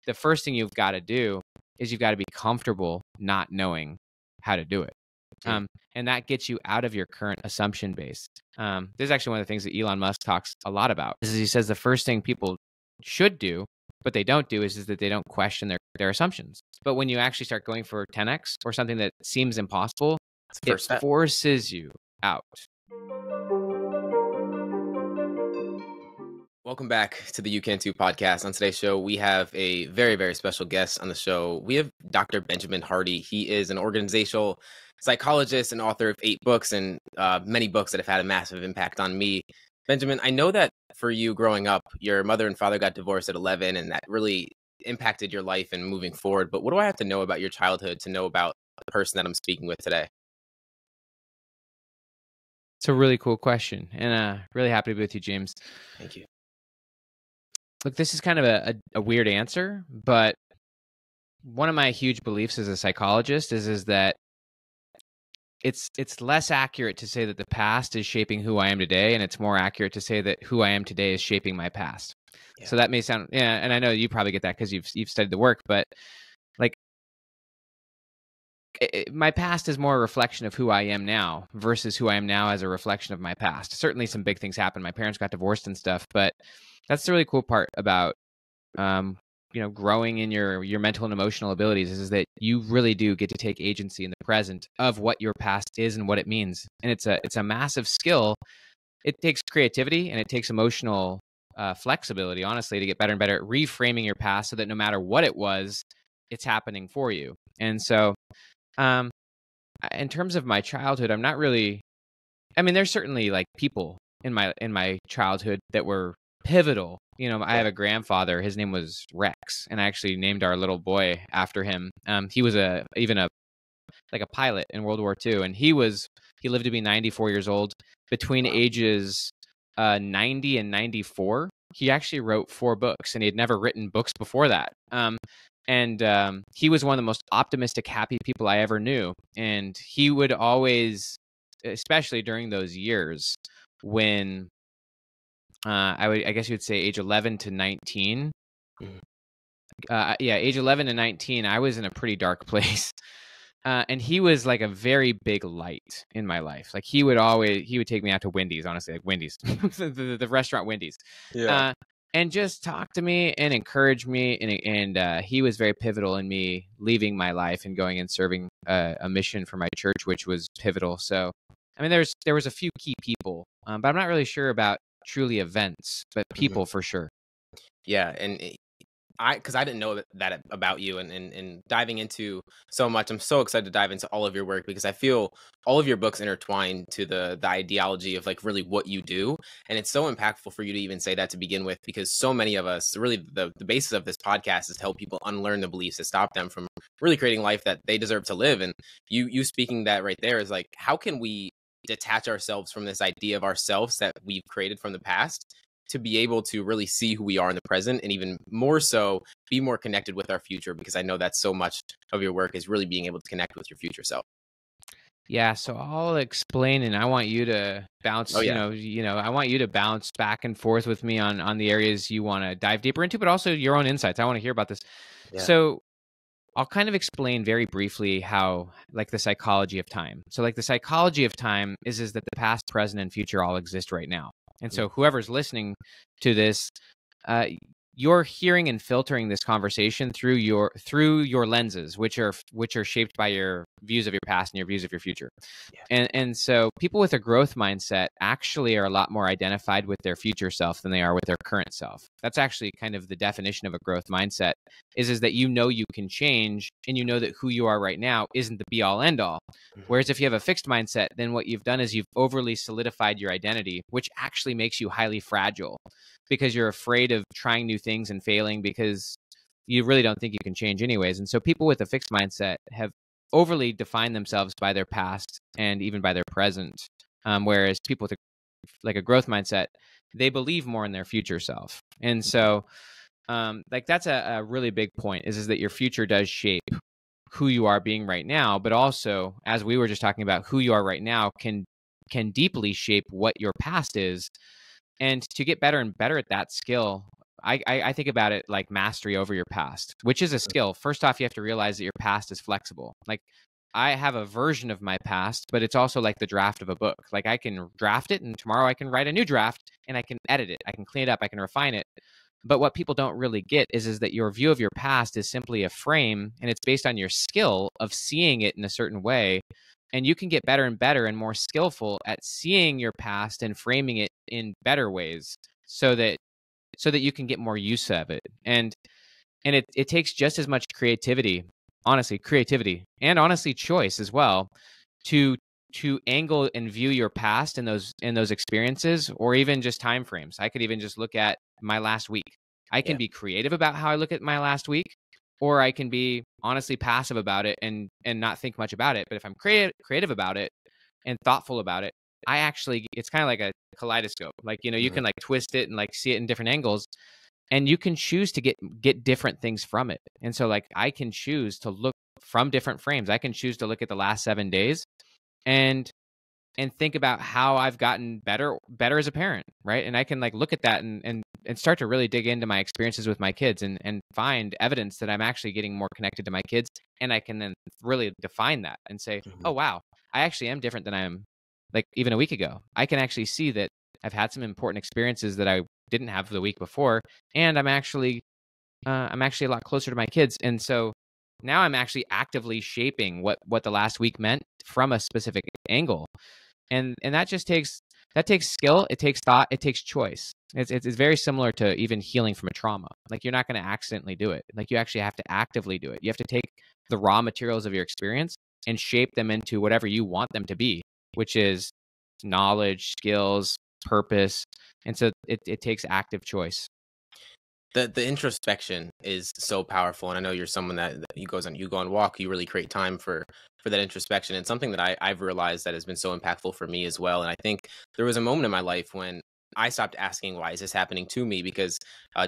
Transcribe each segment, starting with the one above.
the first thing you've got to do is you've got to be comfortable not knowing how to do it. And that gets you out of your current assumption base. This is actually one of the things that Elon Musk talks a lot about. Is he says the first thing people should do, but they don't do, is that they don't question their assumptions. But when you actually start going for 10x or something that seems impossible, it forces you out. Welcome back to the You Can Too podcast. On today's show, we have a very, very special guest on the show. We have Dr. Benjamin Hardy. He is an organizational psychologist and author of 8 books and many books that have had a massive impact on me. Benjamin, I know that for you growing up, your mother and father got divorced at 11, and that really impacted your life and moving forward. But what do I have to know about your childhood to know about the person that I'm speaking with today? It's a really cool question, and really happy to be with you, James. Thank you. Look, this is kind of a weird answer, but one of my huge beliefs as a psychologist is that it's less accurate to say that the past is shaping who I am today, and it's more accurate to say that who I am today is shaping my past. Yeah. So that may sound, and I know you probably get that because you've studied the work, but like my past is more a reflection of who I am now versus who I am now as a reflection of my past. Certainly some big things happened. My parents got divorced and stuff, but that's the really cool part about, growing in your mental and emotional abilities is that you really do get to take agency in the present of what your past is and what it means. And it's a massive skill. It takes creativity and it takes emotional flexibility, honestly, to get better and better at reframing your past so that no matter what it was, it's happening for you. And so, in terms of my childhood, I'm not really, there's certainly like people in my childhood that were pivotal. I have a grandfather, his name was Rex, and I actually named our little boy after him. He was a pilot in World War II, and he lived to be 94 years old. Between ages 90 and 94, he actually wrote 4 books, and he had never written books before that. And he was one of the most optimistic, happy people I ever knew. And he would always, especially during those years when I guess you would say age 11 to 19. Age 11 to 19, I was in a pretty dark place. And he was like a very big light in my life. Like he would take me out to Wendy's, honestly, like Wendy's, the restaurant Wendy's. Yeah. And just talk to me and encourage me. And he was very pivotal in me leaving my life and going and serving a mission for my church, which was pivotal. So, there was a few key people, but I'm not really sure about truly events, but people for sure. Yeah. And because I didn't know that about you, and diving into so much, I'm so excited to dive into all of your work because I feel all of your books intertwine to the ideology of like really what you do. And it's so impactful for you to even say that to begin with, because so many of us, really the basis of this podcast is to help people unlearn the beliefs that stop them from really creating life that they deserve to live. And you speaking that right there is like, how can we detach ourselves from this idea of ourselves that we've created from the past to be able to really see who we are in the present, and even more so be more connected with our future? Because I know that so much of your work is really being able to connect with your future self. Yeah, so I'll explain, and I want you to bounce. I want you to bounce back and forth with me on the areas you want to dive deeper into, but also your own insights. I want to hear about this. Yeah. So I'll kind of explain very briefly how, like, the psychology of time. So, like, the psychology of time is that the past, present, and future all exist right now. And so whoever's listening to this, you're hearing and filtering this conversation through your lenses, which are shaped by your views of your past and your views of your future. Yeah. And so people with a growth mindset actually are a lot more identified with their future self than they are with their current self. That's actually kind of the definition of a growth mindset, is that you can change, and you know that who you are right now isn't the be all end all. Whereas if you have a fixed mindset, then what you've done is you've overly solidified your identity, which actually makes you highly fragile, because you're afraid of trying new things and failing because you really don't think you can change anyways. And so people with a fixed mindset have overly defined themselves by their past and even by their present. Whereas people with a growth mindset, they believe more in their future self. And so that's a really big point, is that your future does shape who you are being right now, but also, as we were just talking about, who you are right now can deeply shape what your past is. And to get better and better at that skill, I think about it like mastery over your past, which is a skill. First off, you have to realize that your past is flexible. Like I have a version of my past, but it's also like the draft of a book. Like I can draft it and tomorrow I can write a new draft and I can edit it. I can clean it up. I can refine it. But what people don't really get is that your view of your past is simply a frame, and it's based on your skill of seeing it in a certain way. And you can get better and better and more skillful at seeing your past and framing it in better ways so that you can get more use of it. And it takes just as much creativity, honestly, and honestly choice as well to angle and view your past in those experiences, or even just time frames. I could even just look at my last week. I can be creative about how I look at my last week, or I can be honestly passive about it and not think much about it. But if I'm creative about it and thoughtful about it, it's kind of like a kaleidoscope. Like, you can like twist it and like see it in different angles, and you can choose to get different things from it. And so like I can choose to look from different frames. I can choose to look at the last 7 days and think about how I've gotten better as a parent, right? And I can like look at that and start to really dig into my experiences with my kids and find evidence that I'm actually getting more connected to my kids. And I can then really define that and say, oh wow, I actually am different than I am like even a week ago. I can actually see that I've had some important experiences that I didn't have the week before, and I'm actually a lot closer to my kids. And so now I'm actually actively shaping what the last week meant from a specific angle. And that just takes skill, it takes thought, it takes choice. It's very similar to even healing from a trauma. Like you're not going to accidentally do it. Like you actually have to actively do it. You have to take the raw materials of your experience and shape them into whatever you want them to be, which is knowledge, skills, purpose. And so it takes active choice. The introspection is so powerful, and I know you're someone that you go on walk, you really create time for that introspection. And something that I've realized that has been so impactful for me as well. And I think there was a moment in my life when I stopped asking why is this happening to me, because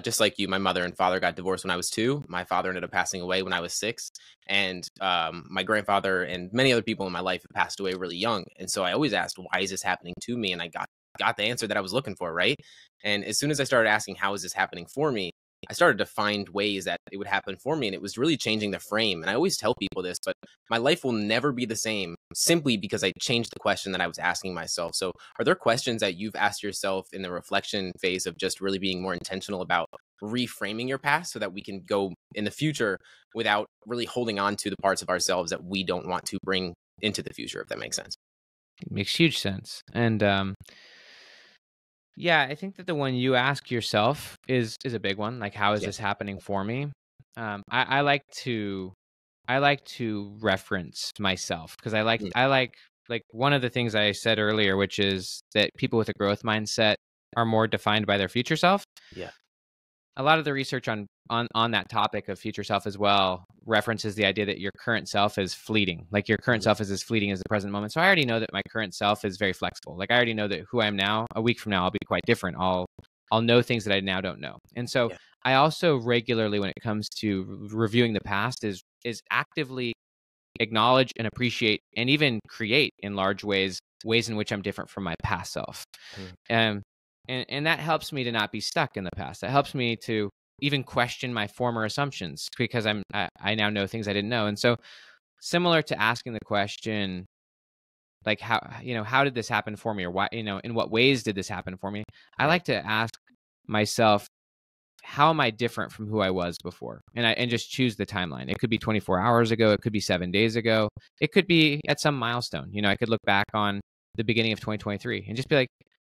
just like you, my mother and father got divorced when I was 2. My father ended up passing away when I was 6, and my grandfather and many other people in my life have passed away really young. And so I always asked, why is this happening to me? And I got the answer that I was looking for, right? And as soon as I started asking, how is this happening for me, I started to find ways that it would happen for me. And it was really changing the frame. And I always tell people this, but my life will never be the same simply because I changed the question that I was asking myself. So are there questions that you've asked yourself in the reflection phase of just really being more intentional about reframing your past so that we can go in the future without really holding on to the parts of ourselves that we don't want to bring into the future, if that makes sense? It makes huge sense. And yeah, I think that the one you ask yourself is a big one. Like, how is this happening for me? I like to reference myself because I like one of the things I said earlier, which is that people with a growth mindset are more defined by their future self. Yeah. A lot of the research on that topic of future self as well references the idea that your current self is fleeting. Like your current self is as fleeting as the present moment. So I already know that my current self is very flexible. Like I already know that who I am now, a week from now, I'll be quite different. I'll know things that I now don't know. And so I also regularly, when it comes to reviewing the past, is actively acknowledge and appreciate and even create in large ways in which I'm different from my past self. And that helps me to not be stuck in the past. That helps me to even question my former assumptions because I now know things I didn't know. And so similar to asking the question, like how did this happen for me, or why, in what ways did this happen for me? I like to ask myself, how am I different from who I was before? And just choose the timeline. It could be 24 hours ago. It could be 7 days ago. It could be at some milestone. I could look back on the beginning of 2023 and just be like,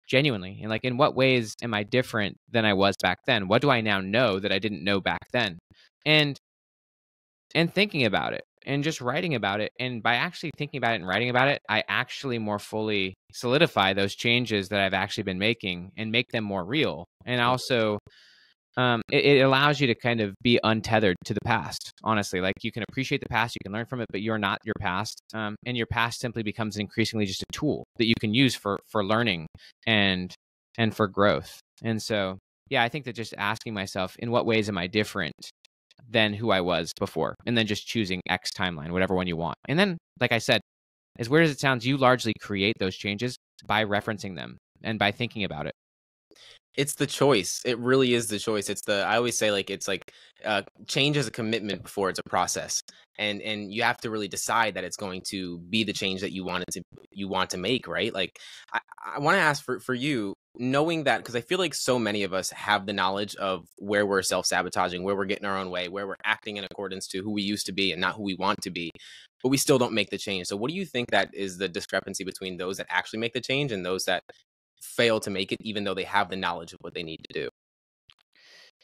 genuinely, and like, in what ways am I different than I was back then? What do I now know that I didn't know back then? And thinking about it and just writing about it. And by actually thinking about it and writing about it, I actually more fully solidify those changes that I've actually been making and make them more real. And also, it allows you to kind of be untethered to the past, honestly. Like you can appreciate the past, you can learn from it, but you're not your past. And your past simply becomes increasingly just a tool that you can use for learning and for growth. And so, yeah, I think that just asking myself, in what ways am I different than who I was before? And then just choosing X timeline, whatever one you want. And then, like I said, as weird as it sounds, you largely create those changes by referencing them and by thinking about it. It's the choice. It really is the choice. I always say, like, it's like, change is a commitment before it's a process. And you have to really decide that it's going to be the change that you want to make, right? Like, I want to ask for you, knowing that, because I feel like so many of us have the knowledge of where we're self-sabotaging, where we're getting our own way, where we're acting in accordance to who we used to be and not who we want to be, but we still don't make the change. So what do you think that is the discrepancy between those that actually make the change and those that fail to make it, even though they have the knowledge of what they need to do?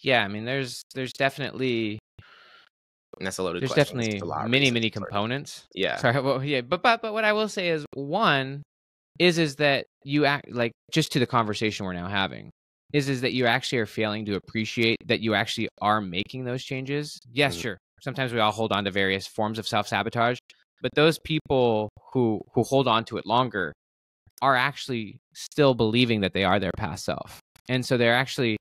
Yeah, I mean, there's definitely And that's a loaded there's question 'cause there's definitely a lot of many reasons. many Sorry. components. Yeah. Sorry, well, yeah, but what I will say is, one is that you act like, just to the conversation we're now having, is that you actually are failing to appreciate that you actually are making those changes. Yes, Mhm. sure. Sometimes we all hold on to various forms of self-sabotage, but those people who hold on to it longer are actually still believing that they are their past self. And so they're actually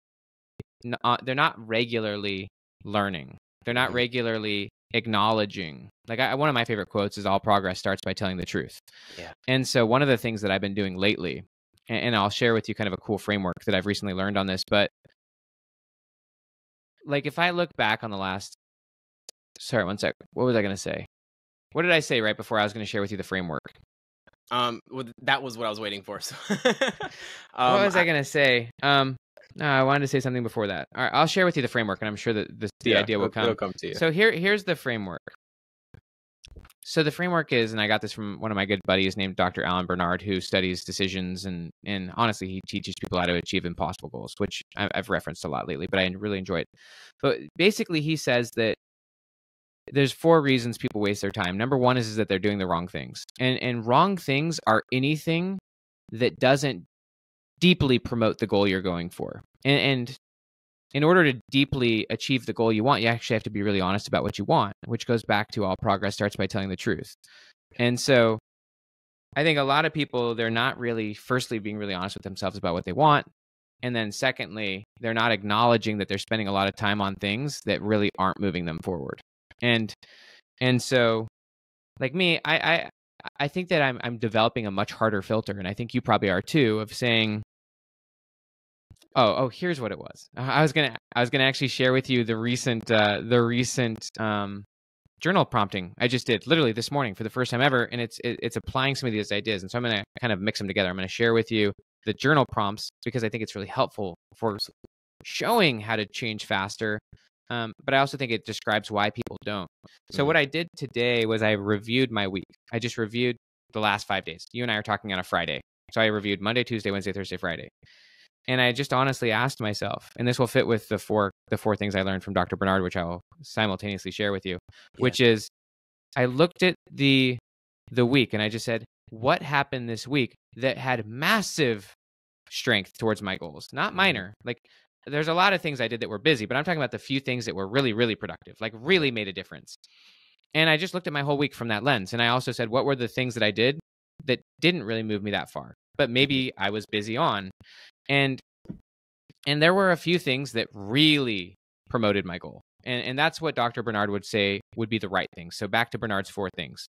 they're not regularly learning. They're not Mhm. regularly acknowledging. Like, one of my favorite quotes is, "All progress starts by telling the truth." Yeah. And so one of the things that I've been doing lately, and I'll share with you kind of a cool framework that I've recently learned on this, but like, if I look back on the last, sorry, one sec. What was I going to say? What did I say right before I was going to share with you the framework? Well, that was what I was waiting for. So, What was I I, going to say? No, I wanted to say something before that. All right, I'll share with you the framework, and I'm sure that the yeah, idea will it'll come. come to you. So here's the framework. So the framework is, and I got this from one of my good buddies named Dr. Alan Bernard, who studies decisions, and honestly, he teaches people how to achieve impossible goals, which I've referenced a lot lately, but I really enjoy it. But basically, he says that there's 4 reasons people waste their time. Number one is that they're doing the wrong things, and wrong things are anything that doesn't deeply promote the goal you're going for. And in order to deeply achieve the goal you want, you actually have to be really honest about what you want, which goes back to, all progress starts by telling the truth. And so I think a lot of people, they're not really, firstly, being really honest with themselves about what they want. And then secondly, they're not acknowledging that they're spending a lot of time on things that really aren't moving them forward. And so, like me, I think that I'm developing a much harder filter, and I think you probably are too, of saying, here's what it was. I was gonna actually share with you the recent journal prompting I just did literally this morning for the first time ever, and it's applying some of these ideas, and so I'm gonna kind of mix them together. I'm gonna share with you the journal prompts because I think it's really helpful for showing how to change faster. But I also think it describes why people don't. So Mhm. what I did today was I reviewed my week. I just reviewed the last 5 days. You and I are talking on a Friday. So I reviewed Monday, Tuesday, Wednesday, Thursday, Friday. And I just honestly asked myself, and this will fit with the four things I learned from Dr. Bernard, which I will simultaneously share with you, Yeah. which is, I looked at the week and I just said, what happened this week that had massive strength towards my goals? Not Mhm. minor. Like, there's a lot of things I did that were busy, but I'm talking about the few things that were really, really productive, like Yeah. really made a difference. And I just looked at my whole week from that lens. And I also said, what were the things that I did that didn't really move me that far, but Mhm. maybe I was busy on? And there were a few things that really promoted my goal. And that's what Dr. Bernard would say would be the right things. So back to Bernard's 4 things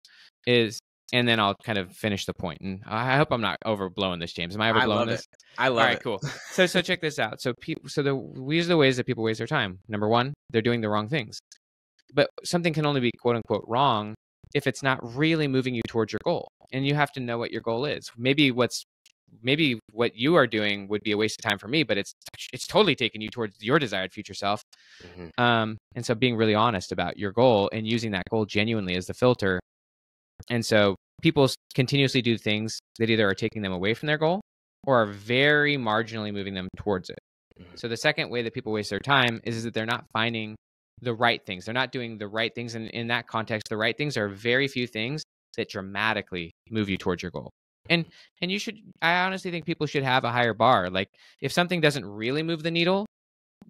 is, and then I'll kind of finish the point. And I hope I'm not overblowing this, James. Am I I overblowing love it. this? I All love right, it. cool. So check this out. So these are the ways that people waste their time. Number one, they're doing the wrong things. But something can only be quote unquote wrong if it's not really moving you towards your goal. And you have to know what your goal is. Maybe what you are doing would be a waste of time for me, but it's totally taking you towards your desired future self. Mhm. And so being really honest about your goal and using that goal genuinely as the filter. And so people continuously do things that either are taking them away from their goal or are very marginally moving them towards it. Mhm. So the second way that people waste their time is that they're not finding the right things. They're not doing the right things. And in that context, the right things are very few things that dramatically move you towards your goal. And I honestly think people should have a higher bar. Like, if something doesn't really move the needle,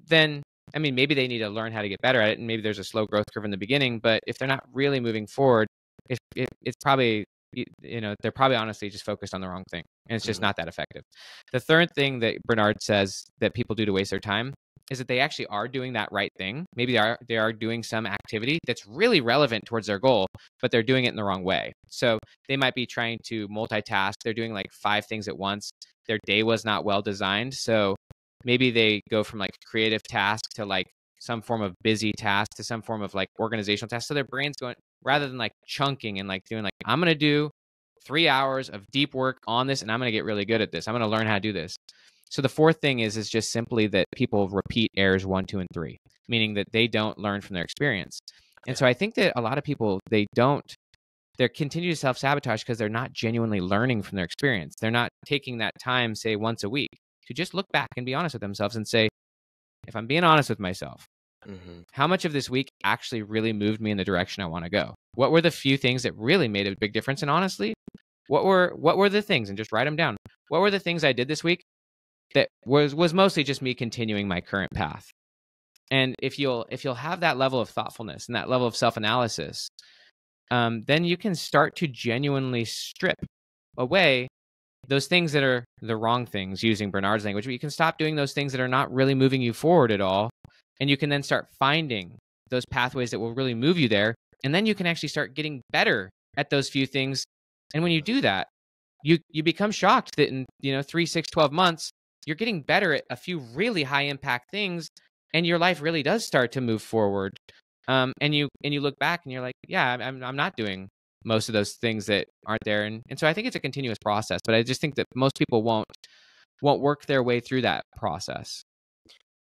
then, I mean, maybe they need to learn how to get better at it, and maybe there's a slow growth curve in the beginning. But if they're not really moving forward, it's probably, they're probably honestly just focused on the wrong thing, and it's just Mhm. not that effective. The third thing that Bernard says that people do to waste their time is that they actually are doing that right thing. Maybe they are doing some activity that's really relevant towards their goal, but they're doing it in the wrong way. So they might be trying to multitask. They're doing like 5 things at once. Their day was not well designed. So maybe they go from like creative task to like some form of busy task to some form of like organizational task. So their brain's going, rather than like chunking and like doing like, I'm going to do 3 hours of deep work on this and I'm going to get really good at this. I'm going to learn how to do this. So the fourth thing is just simply that people repeat errors 1, 2, and 3, meaning that they don't learn from their experience. And so I think that a lot of people, they're continue to self-sabotage because they're not genuinely learning from their experience. They're not taking that time, say once a week, to just look back and be honest with themselves and say, if I'm being honest with myself, how much of this week actually really moved me in the direction I want to go? What were the few things that really made a big difference? And honestly, what were the things, and just write them down. What were the things I did this week that was mostly just me continuing my current path? And if you'll have that level of thoughtfulness and that level of self-analysis, then you can start to genuinely strip away those things that are the wrong things, using Bernard's language. But you can stop doing those things that are not really moving you forward at all. And you can then start finding those pathways that will really move you there. And then you can actually start getting better at those few things. And when you do that, you become shocked that in 3, 6, 12 months, you're getting better at a few really high impact things. And your life really does start to move forward. And you look back and you're like, yeah, I'm not doing most of those things that aren't there. And so I think it's a continuous process, but I just think that most people won't work their way through that process.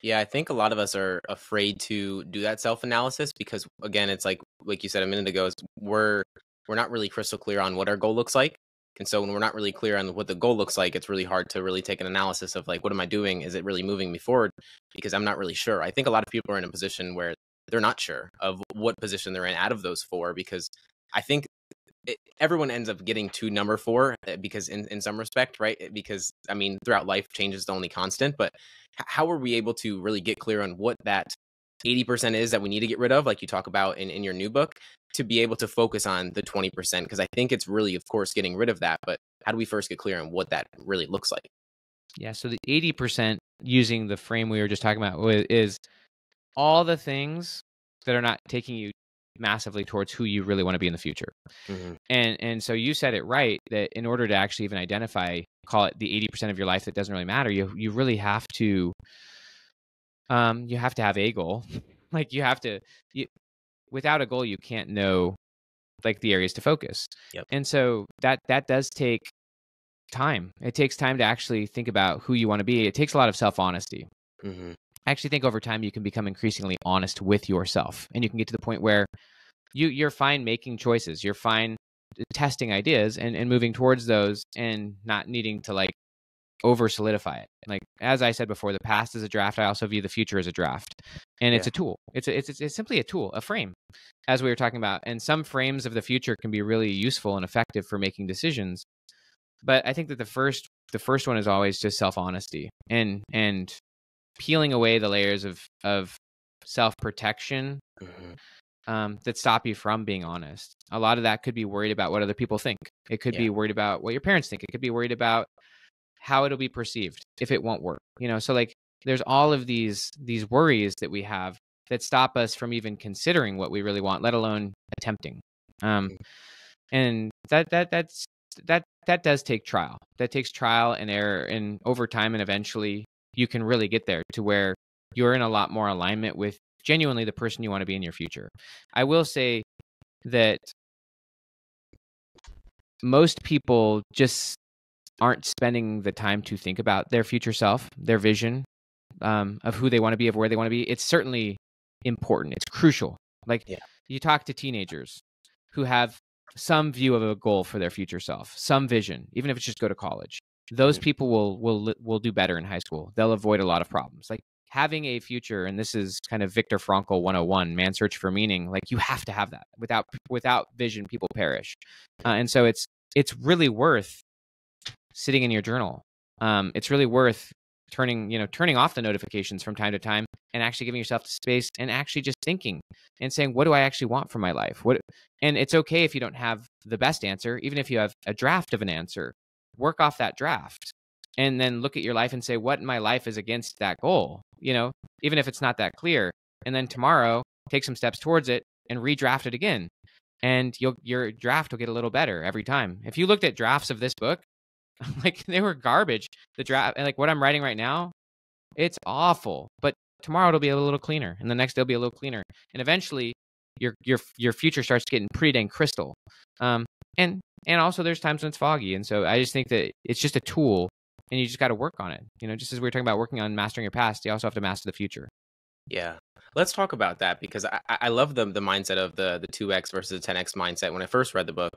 Yeah, I think a lot of us are afraid to do that self-analysis because, again, it's like you said a minute ago, is we're not really crystal clear on what our goal looks like. And so when we're not really clear on what the goal looks like, it's really hard to really take an analysis of like, what am I doing? Is it really moving me forward? Because I'm not really sure. I think a lot of people are in a position where they're not sure of what position they're in out of those four, because I think everyone ends up getting to number 4 because in some respect, right? Because I mean, throughout life, change is the only constant. But how are we able to really get clear on what that 80% is that we need to get rid of, like you talk about in your new book, to be able to focus on the 20%? Because I think it's really, of course, getting rid of that. But how do we first get clear on what that really looks like? Yeah. So the 80%, using the frame we were just talking about, is all the things that are not taking you massively towards who you really want to be in the future. And so you said it right, that in order to actually even identify, call it the 80% of your life that doesn't really matter, you really have to have a goal. Like without a goal, you can't know like the areas to focus. Yep. And so that does take time. It takes time to actually think about who you want to be. It takes a lot of self-honesty. I actually think over time you can become increasingly honest with yourself, and you can get to the point where you're fine making choices. You're fine testing ideas and moving towards those, and not needing to like over solidify it. Like, as I said before, the past is a draft. I also view the future as a draft, and it's a tool. It's simply a tool, a frame, as we were talking about. And some frames of the future can be really useful and effective for making decisions. But I think that the first one is always just self-honesty and peeling away the layers of self-protection that stop you from being honest. A lot of that could be worried about what other people think. It could be worried about what your parents think. It could be worried about how it'll be perceived if it won't work. So like there's all of these worries that we have that stop us from even considering what we really want, let alone attempting. And that does take trial. That takes trial and error, and over time, and eventually you can really get there to where you're in a lot more alignment with genuinely the person you want to be in your future. I will say that most people just aren't spending the time to think about their future self, their vision of who they want to be, of where they want to be. It's certainly important. It's crucial. Like you talk to teenagers who have some view of a goal for their future self, some vision, even if it's just go to college. Those people will do better in high school. They'll avoid a lot of problems. Like having a future, and this is kind of Viktor Frankl 101, Man's Search for Meaning. Like you have to have that. Without vision, people perish. And so it's really worth sitting in your journal. It's really worth turning off the notifications from time to time and actually giving yourself the space and actually just thinking and saying, what do I actually want from my life? And it's okay if you don't have the best answer. Even if you have a draft of an answer, work off that draft and then look at your life and say, what in my life is against that goal? Even if it's not that clear. And then tomorrow, take some steps towards it and redraft it again. And your draft will get a little better every time. If you looked at drafts of this book, like they were garbage. The draft, and like what I'm writing right now, It's awful, but tomorrow it'll be a little cleaner, and the next day will be a little cleaner, and eventually your future starts getting pretty dang crystal. Um, and also there's times when it's foggy, and so I just think that it's just a tool, and you just got to work on it. Just as we were talking about working on mastering your past, you also have to master the future. Yeah. Let's talk about that because I love the mindset of the 2x versus the 10x mindset. When I first read the book,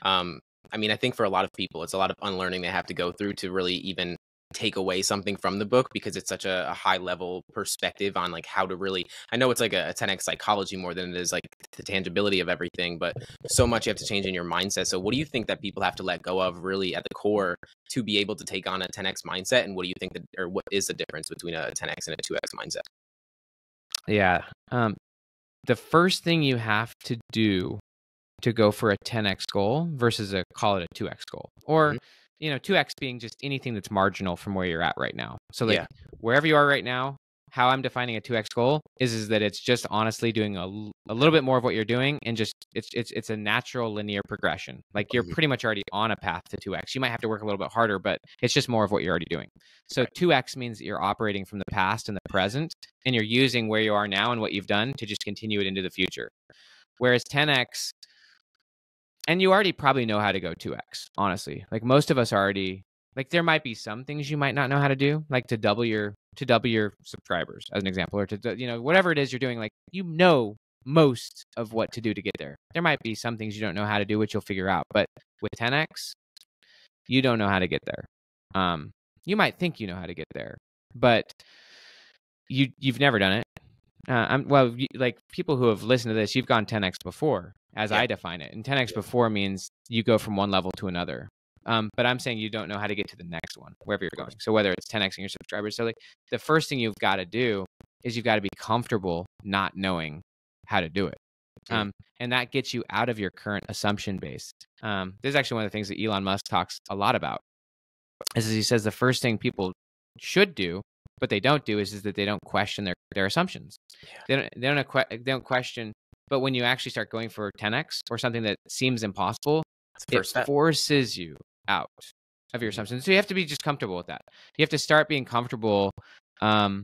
um, I mean, I think for a lot of people, it's a lot of unlearning they have to go through to really even take away something from the book because it's such a high level perspective on like how to really. I know it's like a 10x psychology more than it is like the tangibility of everything, but so much you have to change in your mindset. So, what do you think that people have to let go of really at the core to be able to take on a 10x mindset? And what do you think that, or what is the difference between a 10x and a 2x mindset? Yeah. The first thing you have to do to go for a 10x goal versus call it a 2x goal, or Mhm. 2x being just anything that's marginal from where you're at right now. So like Yeah. wherever you are right now, how I'm defining a 2x goal is that it's just honestly doing a little bit more of what you're doing, and just it's a natural linear progression. Like you're Mhm. pretty much already on a path to 2x. You might have to work a little bit harder, but it's just more of what you're already doing. So Right. 2x means that you're operating from the past and the present, and you're using where you are now and what you've done to just continue it into the future. Whereas 10x, and you already probably know how to go 2x, honestly. Like most of us already, like there might be some things you might not know how to do, like to double your subscribers as an example, or whatever it is you're doing, like most of what to do to get there. There might be some things you don't know how to do, which you'll figure out. But with 10x, you don't know how to get there. You might think you know how to get there, but you've never done it. Like people who have listened to this, you've gone 10x before, as Yeah. I define it. And 10x Yeah. before means you go from one level to another. But I'm saying you don't know how to get to the next one, wherever you're Of going. course. So whether it's 10x your subscribers, so like the first thing you've got to do is you've got to be comfortable not knowing how to do it. Mm. And that gets you out of your current assumption base. This is actually one of the things that Elon Musk talks a lot about. Is he says the first thing people should do, but they don't do, is that they don't question their assumptions. Yeah. They don't question. But when you actually start going for 10x or something that seems impossible, That's the it first step. forces you out of your Mhm. assumptions. So you have to be just comfortable with that. You have to start being comfortable, um,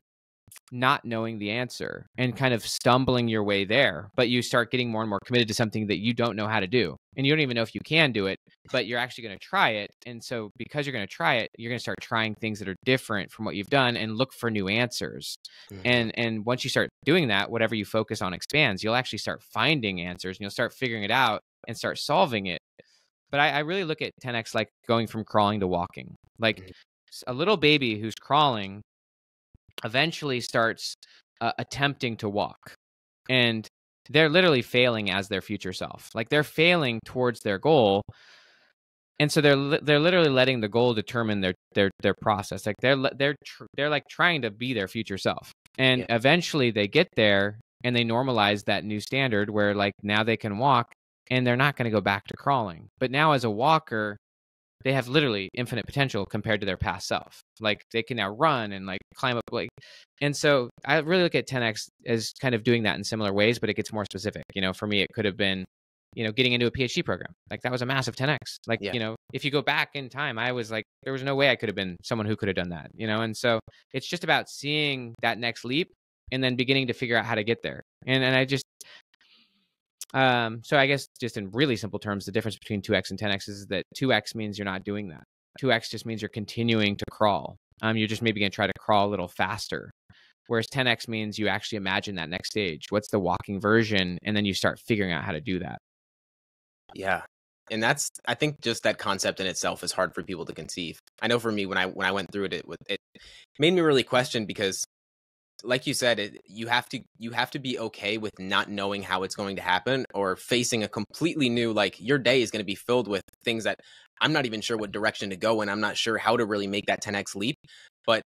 not knowing the answer and kind of stumbling your way there, but you start getting more and more committed to something that you don't know how to do. And you don't even know if you can do it, but you're actually going to try it. And so because you're going to try it, you're going to start trying things that are different from what you've done and look for new answers. Mhm. And once you start doing that, whatever you focus on expands. You'll actually start finding answers, and you'll start figuring it out and start solving it. But I really look at 10x like going from crawling to walking. Like Mhm. a little baby who's crawling eventually starts attempting to walk, and they're literally failing as their future self. Like they're failing towards their goal, and so they're literally letting the goal determine their process. Like they're like trying to be their future self, and Yeah. eventually they get there and they normalize that new standard where like now they can walk, and they're not going to go back to crawling. But now as a walker, they have literally infinite potential compared to their past self. Like they can now run and like climb up, like, and so I really look at 10x as kind of doing that in similar ways, but it gets more specific. For me, it could have been, getting into a PhD program. Like that was a massive 10x. Like, Yeah. if you go back in time, I was like, there was no way I could have been someone who could have done that, and so it's just about seeing that next leap and then beginning to figure out how to get there. And I just, so I guess just in really simple terms, the difference between 2x and 10x is that 2x means you're not doing that. 2x just means you're continuing to crawl. You're just maybe going to try to crawl a little faster. Whereas 10x means you actually imagine that next stage. What's the walking version? And then you start figuring out how to do that. Yeah. And that's I think just that concept in itself is hard for people to conceive. I know for me when I went through it made me really question because like you said, you have to be okay with not knowing how it's going to happen or facing a completely new like your day is going to be filled with things that I'm not even sure what direction to go in. I'm not sure how to really make that 10x leap, but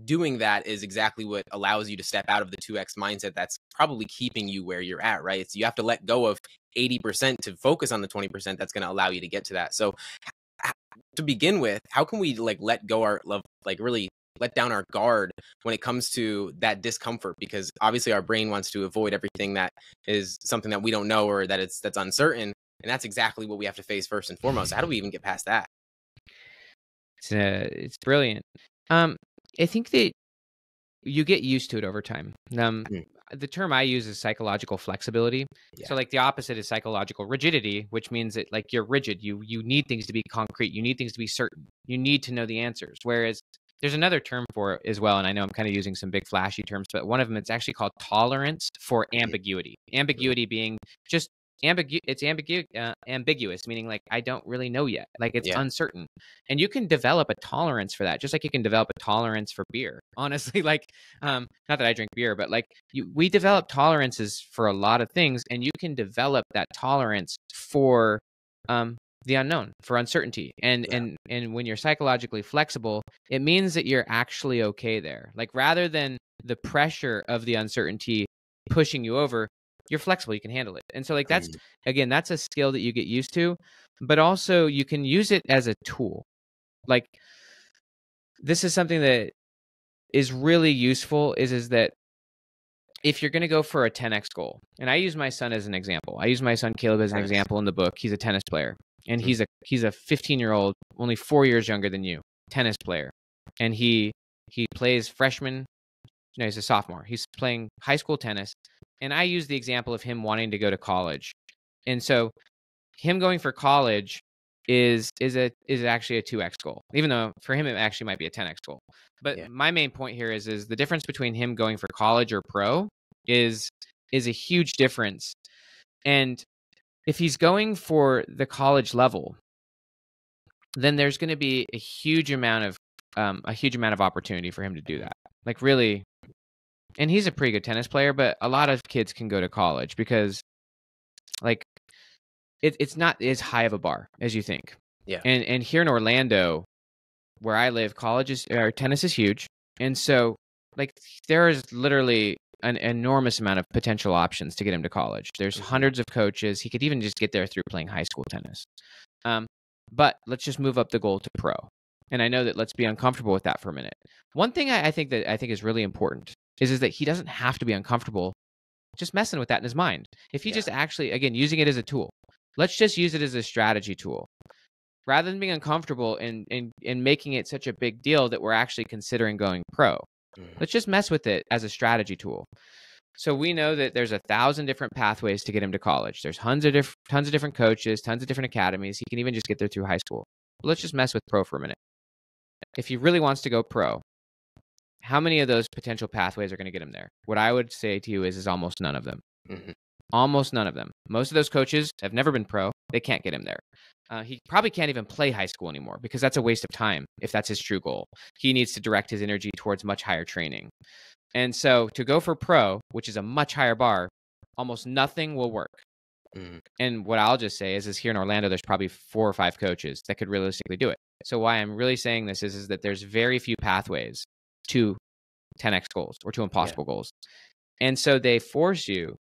doing that is exactly what allows you to step out of the 2x mindset that's probably keeping you where you're at, right? So you have to let go of 80% to focus on the 20% that's going to allow you to get to that. So to begin with, how can we like let go our love, like really let down our guard when it comes to that discomfort? Because obviously our brain wants to avoid everything that is something that we don't know or that's uncertain. And that's exactly what we have to face first and foremost. So how do we even get past that? It's brilliant. I think that you get used to it over time. Mhm. The term I use is psychological flexibility. So Yeah. like the opposite is psychological rigidity, which means that like you're rigid. You need things to be concrete. You need things to be certain. You need to know the answers. Whereas there's another term for it as well, and I know I'm kind of using some big flashy terms, but one of them, it's actually called tolerance for Mhm. ambiguity. Ambiguity being just ambiguous, meaning like I don't really know yet. Like it's Yeah. uncertain. And you can develop a tolerance for that, just like you can develop a tolerance for beer. Honestly, like not that I drink beer, but like we develop tolerances for a lot of things, and you can develop that tolerance for um the unknown, for uncertainty. And Yeah. and when you're psychologically flexible, it means that you're actually okay there. Like rather than the pressure of the uncertainty pushing you over, you're flexible, you can handle it. And so like that's, Mhm. again, that's a skill that you get used to, but also you can use it as a tool. Like this is something that is really useful is that if you're going to go for a 10x goal, and I use my son as an example. I use my son Caleb as an Tennis. example in the book. He's a tennis player, and Mhm. he's a 15-year-old, only 4 years younger than you, tennis player. And he plays freshman, no, he's a sophomore. He's playing high school tennis, and I use the example of him wanting to go to college. And so him going for college is actually a 2x goal, even though for him it actually might be a 10x goal. But Yeah. my main point here is the difference between him going for college or pro is is a huge difference. And if he's going for the college level, then there's going to be a huge amount of opportunity for him to do Mhm. that. Like really, and he's a pretty good tennis player, but a lot of kids can go to college because like it's not as high of a bar as you think. Yeah. And here in Orlando, where I live, tennis is huge. And so like there is literally an enormous amount of potential options to get him to college. There's Mhm. hundreds of coaches. He could even just get there through playing high school tennis. Um, but let's just move up the goal to pro. And I know that let's be uncomfortable with that for a minute. One thing I think is really important is that he doesn't have to be uncomfortable just messing with that in his mind. If he Yeah. just actually, again, using it as a tool, let's just use it as a strategy tool rather than being uncomfortable and making it such a big deal that we're actually considering going pro. Mhm. Let's just mess with it as a strategy tool. So we know that there's 1,000 different pathways to get him to college. There's tons of different coaches, tons of different academies. He can even just get there through high school. But let's just mess with pro for a minute. If he really wants to go pro, how many of those potential pathways are going to get him there? What I would say to you is almost none of them. Mhm. Almost none of them. Most of those coaches have never been pro. They can't get him there. He probably can't even play high school anymore because that's a waste of time if that's his true goal. He needs to direct his energy towards much higher training. And so to go for pro, which is a much higher bar, almost nothing will work. Mhm. And what I'll just say is here in Orlando, there's probably 4 or 5 coaches that could realistically do it. So why I'm really saying this is that there's very few pathways to 10x goals or to Yeah. impossible goals. And so they force you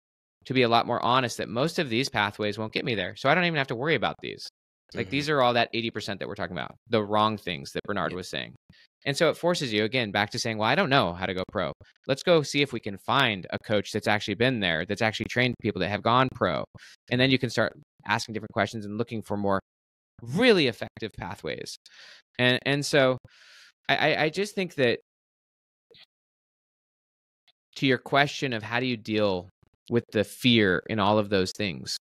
to be a lot more honest that most of these pathways won't get me there. So I don't even have to worry about these. Like Mhm. these are all that 80% that we're talking about, the wrong things that Bernard Yeah. was saying. And so it forces you again back to saying, well, I don't know how to go pro. Let's go see if we can find a coach that's actually been there, that's actually trained people that have gone pro. And then you can start asking different questions and looking for more really effective pathways. And so I just think that to your question of how do you deal with the fear in all of those things,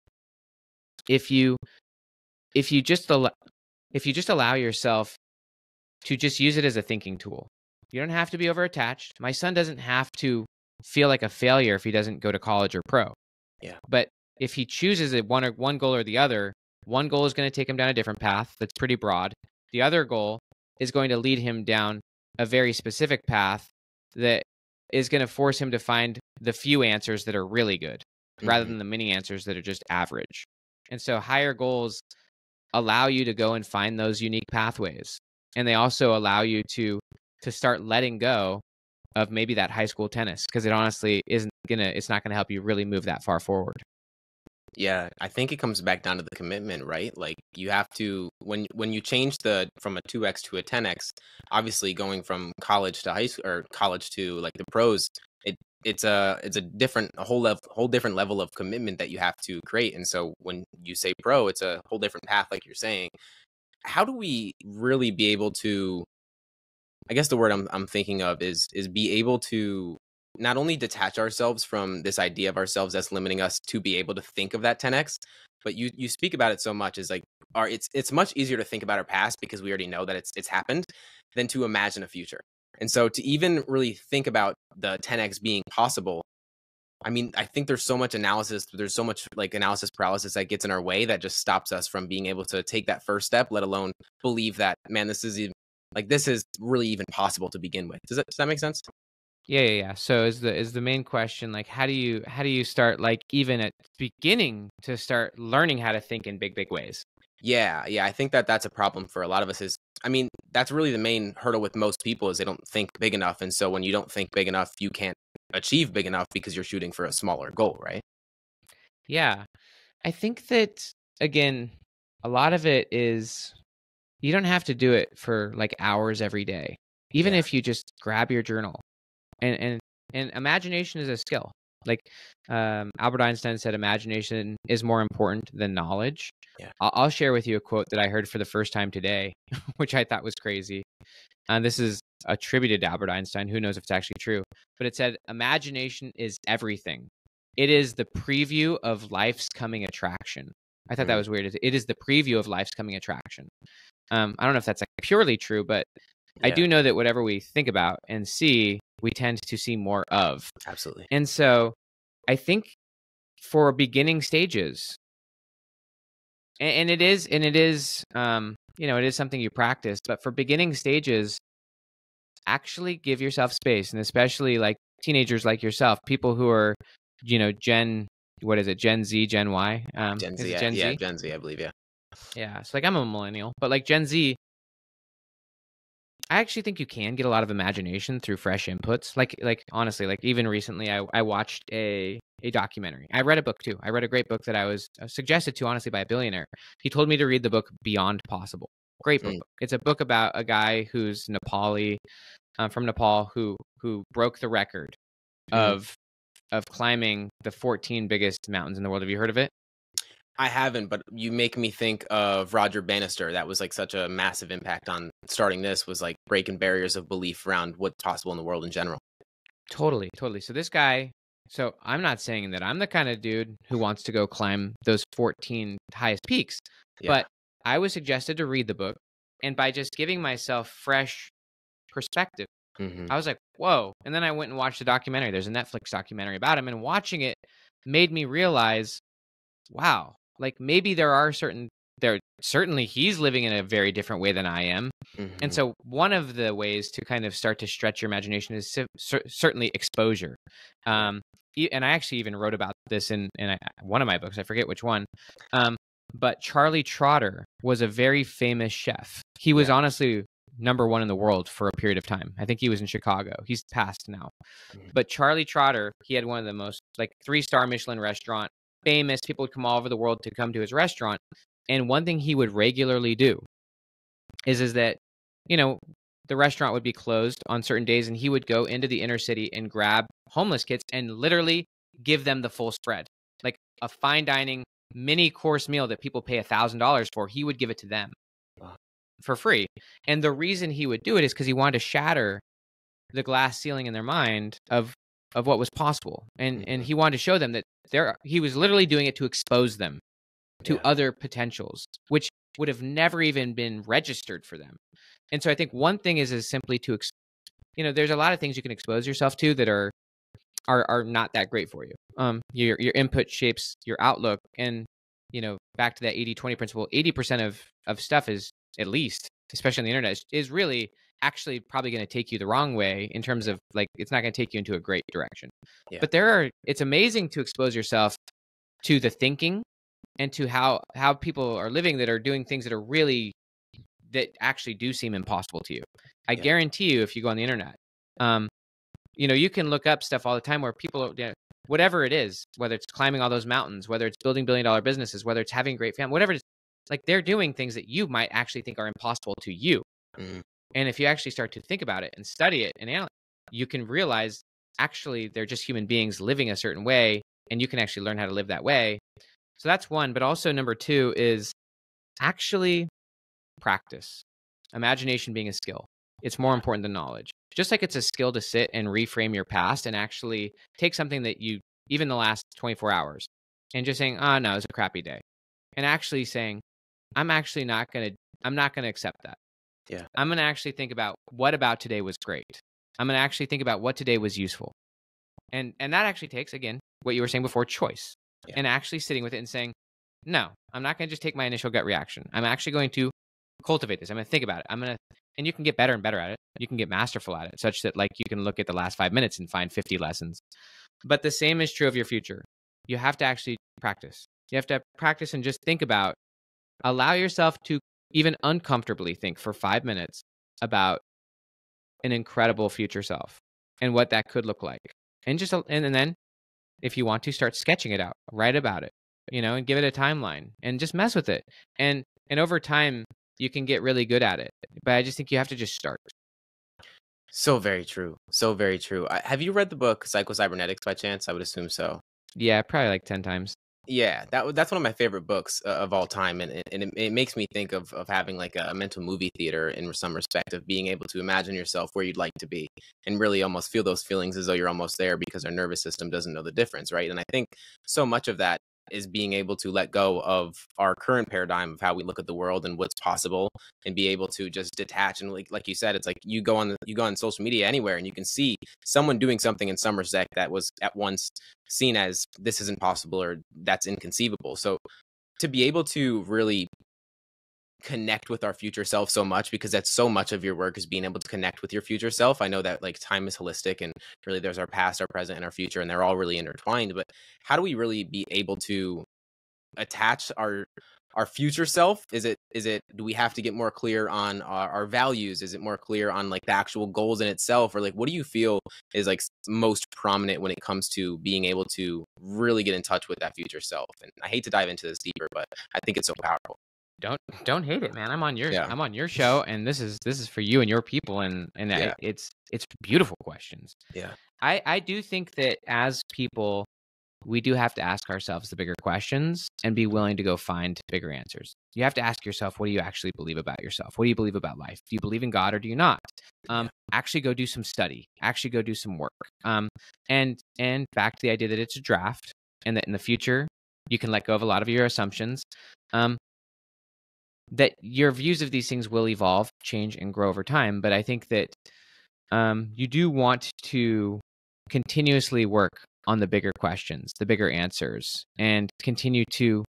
if you if you just allow if you just allow yourself to just use it as a thinking tool, you don't have to be over attached. My son doesn't have to feel like a failure if he doesn't go to college or pro. Yeah. But if he chooses one goal or the other, one goal is going to take him down a different path that's pretty broad. The other goal is going to lead him down a very specific path that is going to force him to find the few answers that are really good rather Mhm. than the many answers that are just average. And so higher goals allow you to go and find those unique pathways. And they also allow you to start letting go of maybe that high school tennis because it honestly it's not gonna help you really move that far forward. Yeah, I think it comes back down to the commitment, right? Like you have to when you change the from a 2x to a 10x, obviously going from college to high school or college to like the pros, it it's a different a whole different level of commitment that you have to create. And so when you say pro, it's a whole different path like you're saying. How do we really be able to I guess the word I'm thinking of is be able to not only detach ourselves from this idea of ourselves that's limiting us to be able to think of that 10x, but you speak about it so much is like it's much easier to think about our past because we already know that it's happened than to imagine a future. And so to even really think about the 10x being possible, I mean, I think there's so much analysis, there's so much like analysis paralysis that gets in our way that just stops us from being able to take that first step, let alone believe that, man, this is even, like, this is really even possible to begin with. Does that make sense? Yeah. So is the main question, like, how do you start, like, even at beginning to start learning how to think in big ways? Yeah, I think that that's a problem for a lot of us is, I mean, that's really the main hurdle with most people is they don't think big enough. And so when you don't think big enough, you can't achieve big enough because you're shooting for a smaller goal, right? Yeah. I think that, again, a lot of it is you don't have to do it for like hours every day. Even Yeah, if you just grab your journal and imagination is a skill. Like, Albert Einstein said, imagination is more important than knowledge. yeah. I'll share with you a quote that I heard for the first time today, which I thought was crazy. And this is attributed to Albert Einstein. Who knows if it's actually true? But it said, imagination is everything. It is the preview of life's coming attraction. I thought that Mm, was weird. It is the preview of life's coming attraction. I don't know if that's like purely true, but I yeah, do know that whatever we think about and see, we tend to see more of. absolutely. And so I think for beginning stages, and it is, it is something you practice, but for beginning stages, actually give yourself space. And especially like teenagers like yourself, people who are, what is it? Gen Z, Gen Y? Gen Is Z, it yeah, Gen Z? Gen Z, I believe, yeah. Yeah. So like I'm a millennial, but like Gen Z, I actually think you can get a lot of imagination through fresh inputs. Like honestly, like even recently, I watched a documentary. I read a book too. I read a great book that I was suggested to, honestly, by a billionaire. He told me to read the book Beyond Possible. Great book. Mm, It's a book about a guy who's Nepali, from Nepal, who broke the record mm. of climbing the 14 biggest mountains in the world. Have you heard of it? I haven't, but you make me think of Roger Bannister. That was like such a massive impact on starting this, was like breaking barriers of belief around what's possible in the world in general. Totally. So this guy, so I'm not saying that I'm the kind of dude who wants to go climb those 14 highest peaks, Yeah. but I was suggested to read the book. And by just giving myself fresh perspective, Hmm. I was like, whoa. And then I went and watched the documentary. There's a Netflix documentary about him. And watching it made me realize, wow, like maybe certainly he's living in a very different way than I am. And Hmm. so one of the ways to kind of start to stretch your imagination is certainly exposure. Yeah. Um, and I actually even wrote about this in one of my books. I forget which one. Um, but Charlie Trotter was a very famous chef. He was Yeah. honestly number one in the world for a period of time. I think he was in Chicago. He's passed now. Mhm. But Charlie Trotter, he had one of the most like 3-star Michelin restaurant, famous. People would come all over the world to come to his restaurant. And one thing he would regularly do is that, you know, the restaurant would be closed on certain days and he would go into the inner city and grab homeless kids and literally give them the full spread. Like a fine dining mini course meal that people pay $1,000 for, he would give it to them Wow. for free. And the reason he would do it is because he wanted to shatter the glass ceiling in their mind of what was possible. And Mhm. he wanted to show them that he was literally doing it to expose them to Yeah. other potentials, which would have never even been registered for them. And so I think one thing is simply to, there's a lot of things you can expose yourself to that are not that great for you. Your input shapes your outlook, and back to that 80-20 principle. 80% of stuff is, at least, especially on the internet, is really actually probably going to take you the wrong way in terms Yeah. of like it's not going to take you into a great direction. Yeah. But it's amazing to expose yourself to the thinking and to how people are living that are doing things that actually do seem impossible to you. I Yeah. guarantee you, if you go on the internet, um, you can look up stuff all the time where people, whatever it is, whether it's climbing all those mountains, whether it's building billion-dollar businesses, whether it's having a great family, whatever it is, like they're doing things that you might actually think are impossible to you. Mhm. And if you actually start to think about it and study it and analyze, you can realize actually they're just human beings living a certain way, and you can actually learn how to live that way. So that's one. But also number two is actually practice. Imagination being a skill. It's more important than knowledge. Just like it's a skill to sit and reframe your past and actually take something that you, even the last 24 hours, and just saying, oh, no, it was a crappy day. And actually saying, I'm not going to accept that. Yeah. I'm going to actually think about what about today was great. I'm going to actually think about what today was useful. And that actually takes, again, what you were saying before, choice. Yeah. And actually sitting with it and saying, no, I'm not going to just take my initial gut reaction. I'm actually going to cultivate this. I'm going to think about it. And you can get better and better at it. You can get masterful at it, such that like you can look at the last 5 minutes and find 50 lessons. But the same is true of your future. You have to actually practice. You have to practice and just think about, allow yourself to even uncomfortably think for 5 minutes about an incredible future self and what that could look like. And just, and then if you want to, start sketching it out, write about it, and give it a timeline and just mess with it. And over time you can get really good at it. But I just think you have to just start. So very true. So very true. Have you read the book Psycho-Cybernetics by chance? I would assume so. Yeah, probably like 10 times. Yeah, that's one of my favorite books of all time, and it makes me think of having like a mental movie theater in some respect, of being able to imagine yourself where you'd like to be and really almost feel those feelings as though you're almost there, because our nervous system doesn't know the difference, right? And I think so much of that is being able to let go of our current paradigm of how we look at the world and what's possible, and be able to just detach. And like you said, it's like you go on social media anywhere and you can see someone doing something in some respect that was at once seen as this isn't possible or that's inconceivable. So to be able to really connect with our future self so much, because that's so much of your work, is being able to connect with your future self. I know that like time is holistic, and really there's our past, our present, and our future, and they're all really intertwined. But how do we really be able to attach our future self? Is it do we have to get more clear on our values? Is it more clear on like the actual goals in itself? Or like, what do you feel is like most prominent when it comes to being able to really get in touch with that future self? And I hate to dive into this deeper, but I think it's so powerful. Don't hate it, man. I'm on your Yeah. I'm on your show, and this is for you and your people, and Yeah. it's beautiful questions. Yeah. I do think that as people, we do have to ask ourselves the bigger questions and be willing to go find bigger answers. You have to ask yourself, what do you actually believe about yourself? What do you believe about life? Do you believe in God or do you not? Actually go do some study. Actually go do some work. And back to the idea that it's a draft, and that in the future you can let go of a lot of your assumptions. That your views of these things will evolve, change, and grow over time. But I think that you do want to continuously work on the bigger questions, the bigger answers, and continue to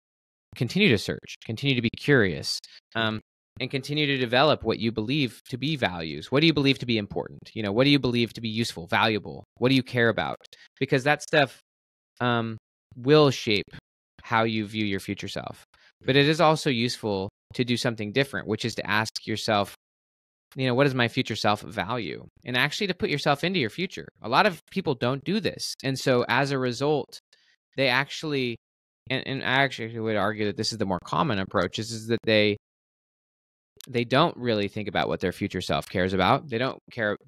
search, continue to be curious, and continue to develop what you believe to be values. What do you believe to be important? What do you believe to be useful, valuable? What do you care about? Because that stuff will shape how you view your future self. But it is also useful to do something different, which is to ask yourself, what does my future self value? And actually to put yourself into your future. A lot of people don't do this. And so as a result, they actually, and I actually would argue that this is the more common approach, is that they don't really think about what their future self cares about. They don't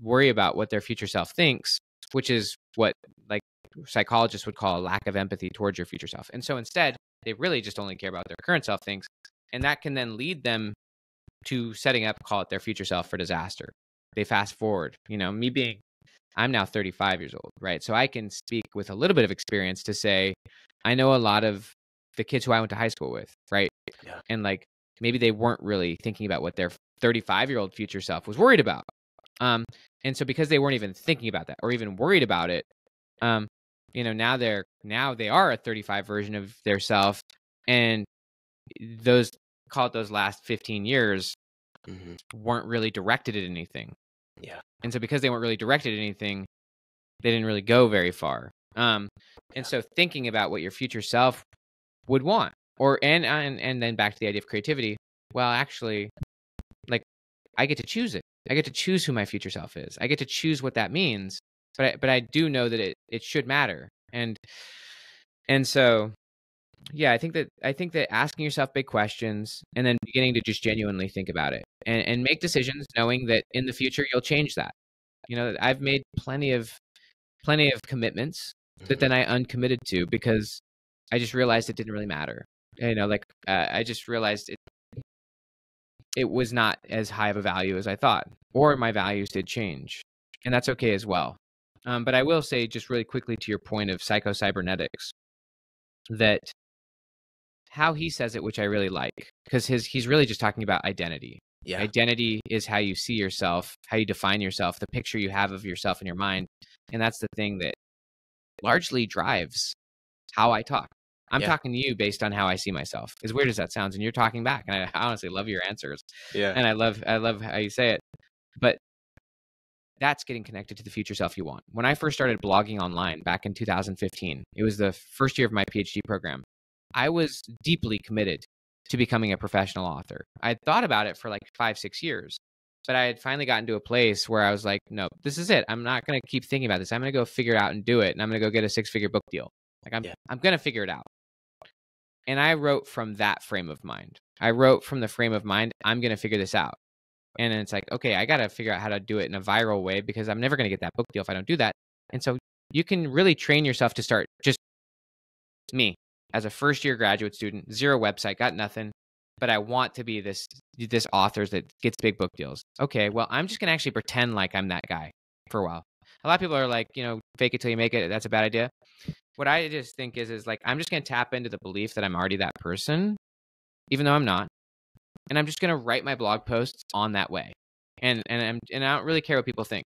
worry about what their future self thinks, which is what like psychologists would call a lack of empathy towards your future self. And so instead, they really just only care about their current self thinks. And that can then lead them to setting up, call it their future self, for disaster. They fast forward, I'm now 35 years old, right? So I can speak with a little bit of experience to say, I know a lot of the kids who I went to high school with, right? Yeah. And like, maybe they weren't really thinking about what their 35-year-old future self was worried about. And so because they weren't even thinking about that or even worried about it, now they are a 35 version of their self. And call it those last 15 years weren't really directed at anything. Yeah. And so because they weren't really directed at anything, they didn't really go very far. And so thinking about what your future self would want, and then back to the idea of creativity. Well, actually, like, I get to choose it. I get to choose who my future self is. I get to choose what that means. But I do know that it should matter. And so, yeah, I think that asking yourself big questions and then beginning to just genuinely think about it and make decisions, knowing that in the future you'll change that. I've made plenty of commitments that then I uncommitted to because I just realized it didn't really matter. I just realized it was not as high of a value as I thought, or my values did change. And that's okay as well. But I will say, just really quickly to your point of psycho-cybernetics, that how he says it, which I really like, because he's really just talking about identity. Yeah. Identity is how you see yourself, how you define yourself, the picture you have of yourself in your mind. And that's the thing that largely drives how I talk. I'm talking to you based on how I see myself. As weird as that sounds, and you're talking back. And I honestly love your answers. Yeah. And I love how you say it. But that's getting connected to the future self you want. When I first started blogging online back in 2015, it was the first year of my PhD program. I was deeply committed to becoming a professional author. I had thought about it for like 5-6 years, but I had finally gotten to a place where I was like, no, this is it. I'm not going to keep thinking about this. I'm going to go figure it out and do it. And I'm going to go get a 6-figure book deal. Like I'm going to figure it out. And I wrote from that frame of mind. I wrote from the frame of mind, I'm going to figure this out. And it's like, okay, I got to figure out how to do it in a viral way because I'm never going to get that book deal if I don't do that. And so you can really train yourself to start just me as a first-year graduate student, 0 website, got nothing, but I want to be this author that gets big book deals. Okay, well, I'm just going to actually pretend like I'm that guy for a while. A lot of people are like, fake it till you make it. That's a bad idea. What I just think is like, I'm just going to tap into the belief that I'm already that person, even though I'm not. And I'm just going to write my blog posts on that way. And I don't really care what people think.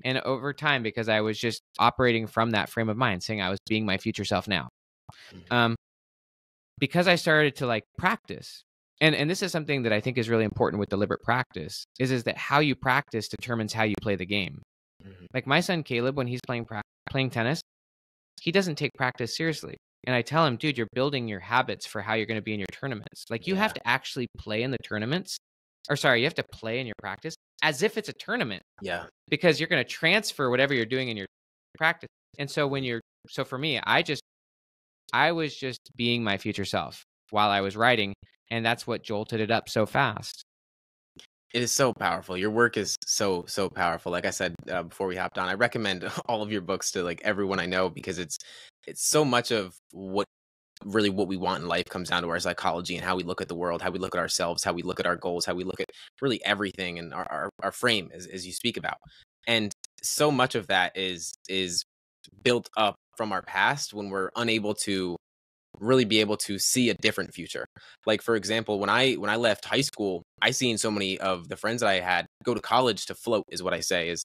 And over time, because I was just operating from that frame of mind, saying I was being my future self now. Because I started to like practice. And this is something that I think is really important with deliberate practice is that how you practice determines how you play the game. Like my son, Caleb, when he's playing tennis, he doesn't take practice seriously. And I tell him, dude, you're building your habits for how you're going to be in your tournaments. Like you have to actually play in the tournaments, you have to play in your practice as if it's a tournament. Yeah. Because you're going to transfer whatever you're doing in your practice. And so so for me, I was just being my future self while I was writing. And that's what jolted it up so fast. It is so powerful. Your work is so powerful. Like I said before we hopped on, I recommend all of your books to like everyone I know because it's so much of what we want in life comes down to our psychology and how we look at the world, how we look at ourselves, how we look at our goals, how we look at really everything and our frame as you speak about. And so much of that is built up from our past when we're unable to really be able to see a different future. Like for example, when I left high school, I seen so many of the friends that I had go to college to float is what I say is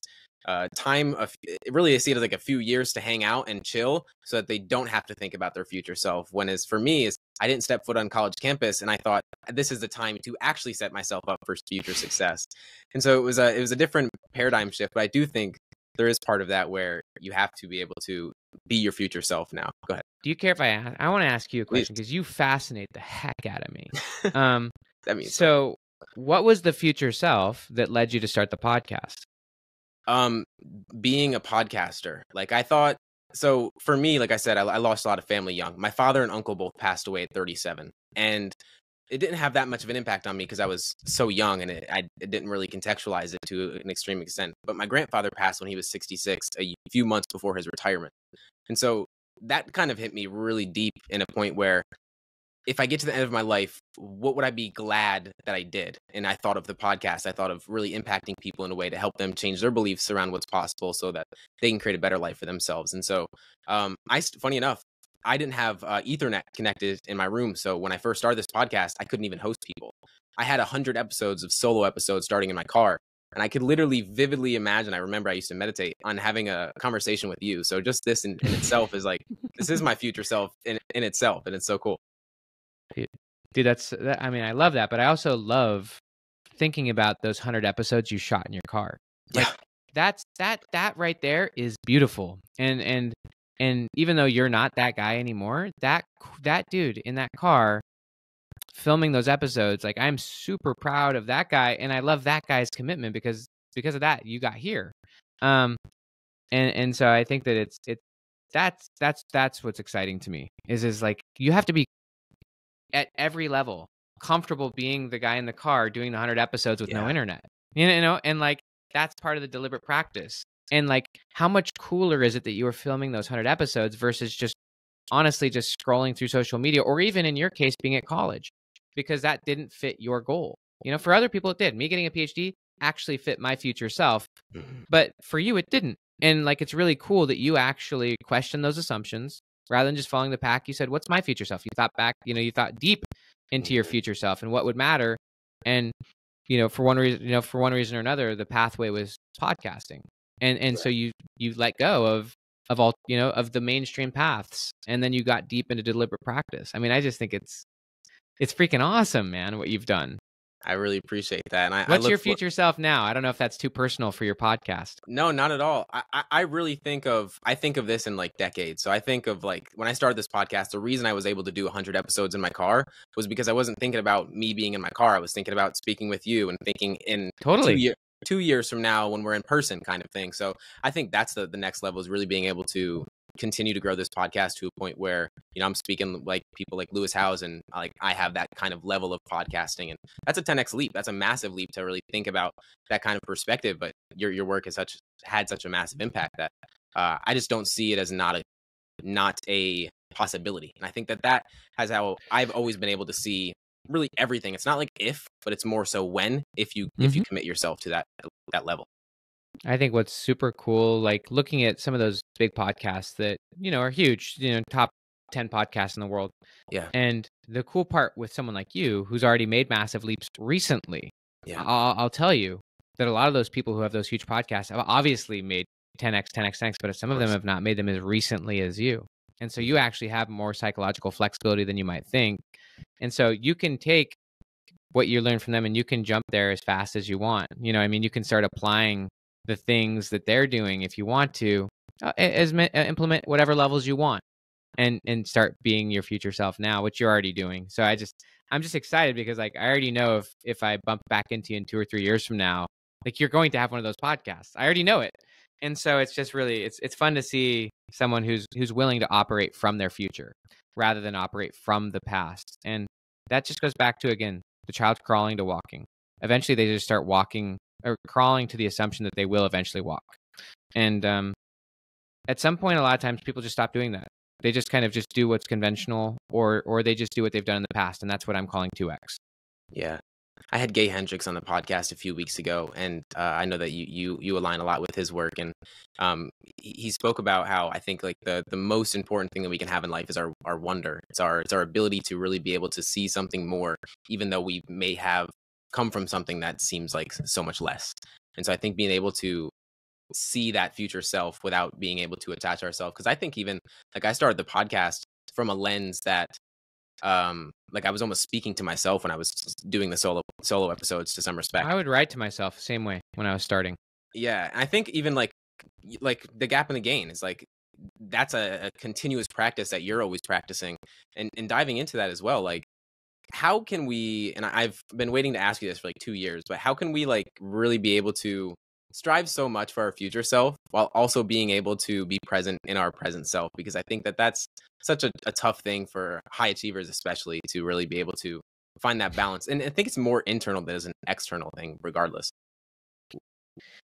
really I see it as like a few years to hang out and chill so that they don't have to think about their future self. When as for me is I didn't step foot on college campus and I thought this is the time to actually set myself up for future success. And so it was a different paradigm shift, but I do think there is part of that where you have to be able to be your future self now. Go ahead. Do you care if I want to ask you a question because you fascinate the heck out of me. That means so. What was the future self that led you to start the podcast? Being a podcaster. Like I thought. So for me, like I said, I lost a lot of family young. My father and uncle both passed away at 37, and it didn't have that much of an impact on me because I was so young and it didn't really contextualize it to an extreme extent. But my grandfather passed when he was 66, a few months before his retirement, and so that kind of hit me really deep in a point where if I get to the end of my life, what would I be glad that I did? And I thought of the podcast. I thought of really impacting people in a way to help them change their beliefs around what's possible so that they can create a better life for themselves. And so funny enough, I didn't have Ethernet connected in my room. So when I first started this podcast, I couldn't even host people. I had 100 episodes of solo episodes starting in my car. And I could literally vividly imagine, I remember I used to meditate on having a conversation with you. So just this in itself is like, this is my future self in itself. And it's so cool. Dude, I mean, I love that. But I also love thinking about those 100 episodes you shot in your car. Like that right there is beautiful. And even though you're not that guy anymore, that dude in that car filming those episodes, like I'm super proud of that guy, and I love that guy's commitment because of that you got here. And so I think that that's what's exciting to me is like you have to be at every level comfortable being the guy in the car doing the 100 episodes with no internet, and like that's part of the deliberate practice. And like how much cooler is it that you were filming those 100 episodes versus just honestly just scrolling through social media, or even in your case being at college, because that didn't fit your goal. For other people, it did. Me getting a PhD actually fit my future self, Mhm. but for you, it didn't. And like, it's really cool that you actually question those assumptions rather than just following the pack. You said, what's my future self? You thought back, you thought deep into your future self and what would matter. And, for one reason or another, the pathway was podcasting. And so you let go of all, of the mainstream paths. And then you got deep into deliberate practice. I mean, I just think it's freaking awesome, man, what you've done. I really appreciate that. And I What's look your for future self now? I don't know if that's too personal for your podcast. No, not at all. I really think of this in like decades. So I think of like when I started this podcast, the reason I was able to do 100 episodes in my car was because I wasn't thinking about me being in my car. I was thinking about speaking with you and thinking in Totally. 2 years from now when we're in person kind of thing. So I think that's the next level, is really being able to continue to grow this podcast to a point where I'm speaking like people like Lewis Howes, and like I have that kind of level of podcasting, and that's a 10x leap. That's a massive leap to really think about that kind of perspective. But your work has had such a massive impact that I just don't see it as not a possibility. And I think that has how I've always been able to see really everything. It's not like if, but it's more so when, if you commit yourself to that level. I think what's super cool, like looking at some of those big podcasts that, are huge, top 10 podcasts in the world. Yeah. And the cool part with someone like you, who's already made massive leaps recently, Yeah. I'll tell you that a lot of those people who have those huge podcasts have obviously made 10x, 10x, 10x, but some of them have not made them as recently as you. And so you actually have more psychological flexibility than you might think. And so you can take what you learn from them and you can jump there as fast as you want. You can start applying the things that they're doing if you want to, implement whatever levels you want and start being your future self now, which you're already doing. So I'm just excited because like I already know if I bump back into you in 2 or 3 years from now, like you're going to have one of those podcasts. I already know it. And so it's just really it's fun to see someone who's willing to operate from their future rather than operate from the past. And that just goes back to, again, the child crawling to walking. Eventually they just start walking or crawling to the assumption that they will eventually walk. And at some point, a lot of times people just stop doing that. They just kind of just do what's conventional, or they just do what they've done in the past. And that's what I'm calling 2X. Yeah. I had Gay Hendricks on the podcast a few weeks ago, and I know that you align a lot with his work. And he spoke about how I think like the most important thing that we can have in life is our wonder. It's our ability to really be able to see something more, even though we may have come from something that seems like so much less. And so I think being able to see that future self without being able to attach ourselves, because I think even like I started the podcast from a lens that like I was almost speaking to myself when I was doing the solo episodes to some respect. I would write to myself the same way when I was starting. Yeah, and I think even like the gap in the gain is like that's a continuous practice that you're always practicing, and diving into that as well. Like, how can we? And I've been waiting to ask you this for like 2 years, but how can we like really be able to strive so much for our future self while also being able to be present in our present self? Because I think that's such a tough thing for high achievers, especially, to really be able to find that balance. And I think it's more internal than an external thing, regardless.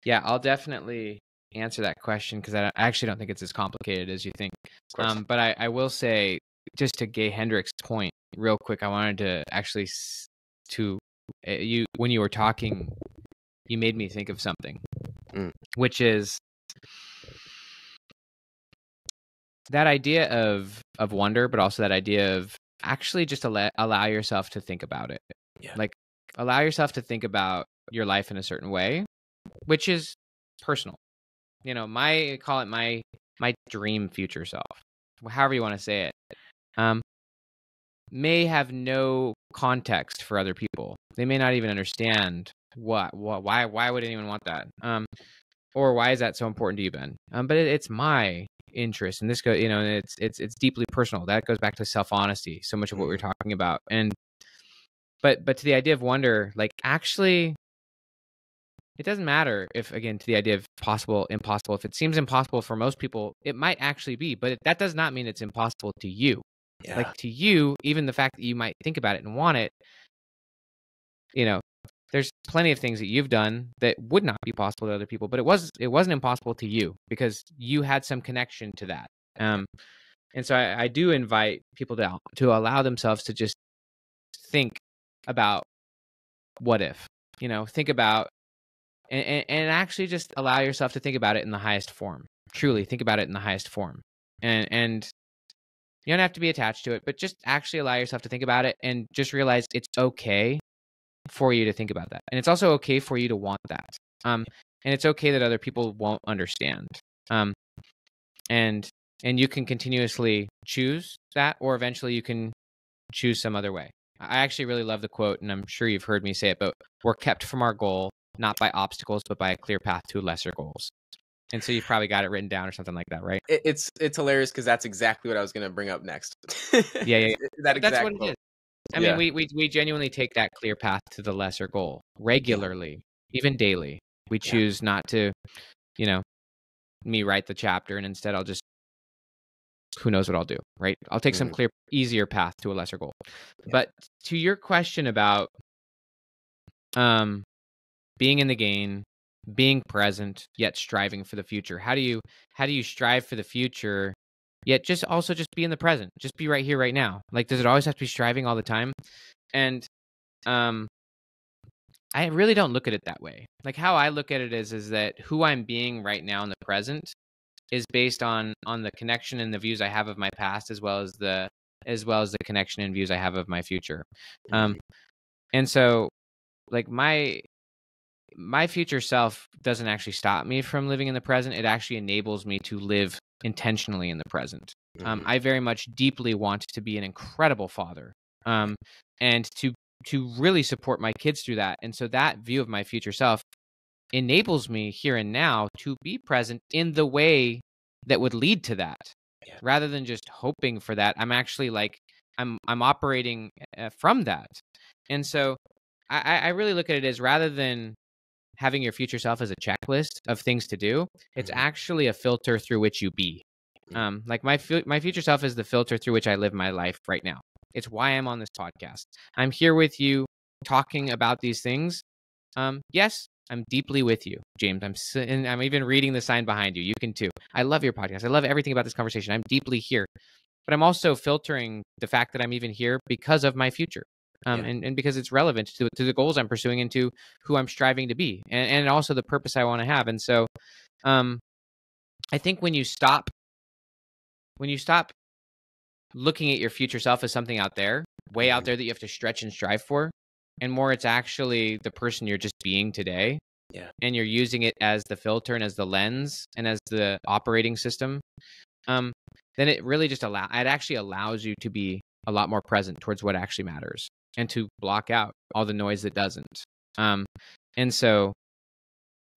Yeah, I'll definitely answer that question because I actually don't think it's as complicated as you think. But I will say, just to Gay Hendricks' point, real quick, I wanted to actually when you were talking, you made me think of something, which is that idea of wonder, but also that idea of actually just allow yourself to think about it. Yeah. Like allow yourself to think about your life in a certain way, which is personal. Call it my dream future self, however you want to say it. May have no context for other people. They may not even understand why would anyone want that? Or why is that so important to you, Ben? But it's my interest, and this goes, and it's deeply personal. That goes back to self-honesty, so much of what we're talking about. And but to the idea of wonder, like actually, it doesn't matter if, again, to the idea of possible, impossible. If it seems impossible for most people, it might actually be, but that does not mean it's impossible to you. Yeah. Like to you, even the fact that you might think about it and want it, there's plenty of things that you've done that would not be possible to other people, but it wasn't impossible to you because you had some connection to that. And so I do invite people to allow themselves to just think about what if, think about, and actually just allow yourself to think about it in the highest form. Truly think about it in the highest form. And you don't have to be attached to it, but just actually allow yourself to think about it and just realize it's okay for you to think about that. And it's also okay for you to want that. And it's okay that other people won't understand. And you can continuously choose that, or eventually you can choose some other way. I actually really love the quote, and I'm sure you've heard me say it, but we're kept from our goal, not by obstacles, but by a clear path to lesser goals. And so you've probably got it written down or something like that, right? It's hilarious because that's exactly what I was going to bring up next. Yeah. That That's exact what it quote. is. I mean, we genuinely take that clear path to the lesser goal regularly, even daily. We choose not to, me write the chapter, and instead I'll just, who knows what I'll do, right? I'll take some clear, easier path to a lesser goal. But to your question about being in the game, being present, yet striving for the future. How do you strive for the future, yet just be in the present? Just be right here, right now. Like, does it always have to be striving all the time? And I really don't look at it that way. Like, how I look at it is that who I'm being right now in the present is based on the connection and the views I have of my past, as well as the connection and views I have of my future. And so, like, my future self doesn't actually stop me from living in the present. It actually enables me to live intentionally in the present. I very much deeply want to be an incredible father, and to really support my kids through that. And so that view of my future self enables me here and now to be present in the way that would lead to that, rather than just hoping for that. I'm actually like, I'm operating from that. And so I really look at it as, rather than having your future self as a checklist of things to do, it's actually a filter through which you be. Like my future self is the filter through which I live my life right now. It's why I'm on this podcast. I'm here with you talking about these things. Yes, I'm deeply with you, James. And I'm even reading the sign behind you. You can too. I love your podcast. I love everything about this conversation. I'm deeply here. But I'm also filtering the fact that I'm even here because of my future. And because it's relevant to the goals I'm pursuing and to who I'm striving to be, and also the purpose I want to have. And so I think when you stop looking at your future self as something out there, way out there that you have to stretch and strive for, and more it's actually the person you're just being today, and you're using it as the filter and as the lens and as the operating system, then it really just actually allows you to be a lot more present towards what actually matters, and to block out all the noise that doesn't. And so,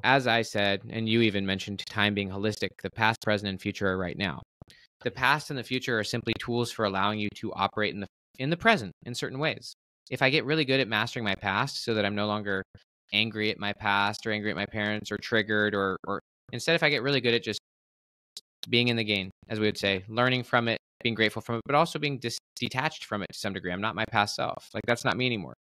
as I said, and you even mentioned time being holistic, the past, present, and future are right now. The past and the future are simply tools for allowing you to operate in the present in certain ways. If I get really good at mastering my past so that I'm no longer angry at my past or angry at my parents or triggered, or instead, if I get really good at just being in the game, as we would say, learning from it, being grateful from it, but also being detached from it to some degree. I'm not my past self. Like, that's not me anymore.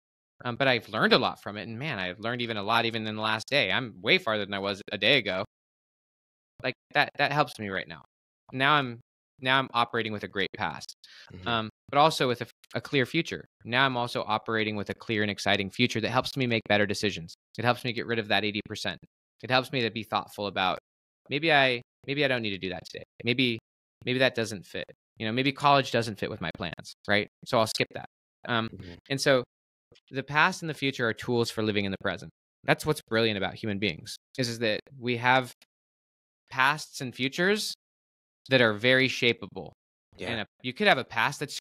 But I've learned a lot from it. And man, I've learned even a lot, even in the last day. I'm way farther than I was a day ago. Like, that helps me right now. Now I'm operating with a great past, but also with a clear future. Now I'm also operating with a clear and exciting future that helps me make better decisions. It helps me get rid of that 80%. It helps me to be thoughtful about, maybe I don't need to do that today. Maybe that doesn't fit. Maybe college doesn't fit with my plans, right? So I'll skip that. And so the past and the future are tools for living in the present. That's what's brilliant about human beings, is that we have pasts and futures that are very shapeable. And you could have a past that's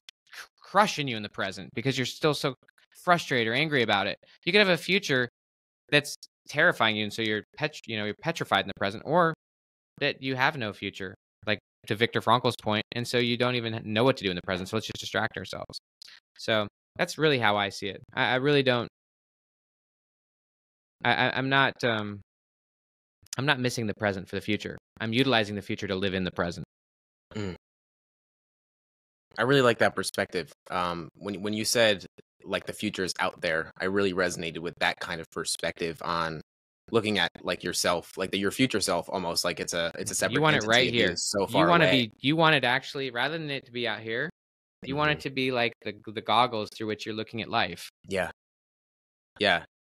crushing you in the present because you're still so frustrated or angry about it. You could have a future that's terrifying you, and so you're petrified in the present, or that you have no future, like to Viktor Frankl's point, and so you don't even know what to do in the present. So let's just distract ourselves. So that's really how I see it. I really don't. I'm not missing the present for the future. I'm utilizing the future to live in the present. I really like that perspective. When you said like the future is out there, I really resonated with that kind of perspective on looking at like yourself, like your future self, almost like it's a separate. You want it right entity. here. So far away. You want it actually, rather than it to be out here, you want it to be like the goggles through which you're looking at life. Yeah.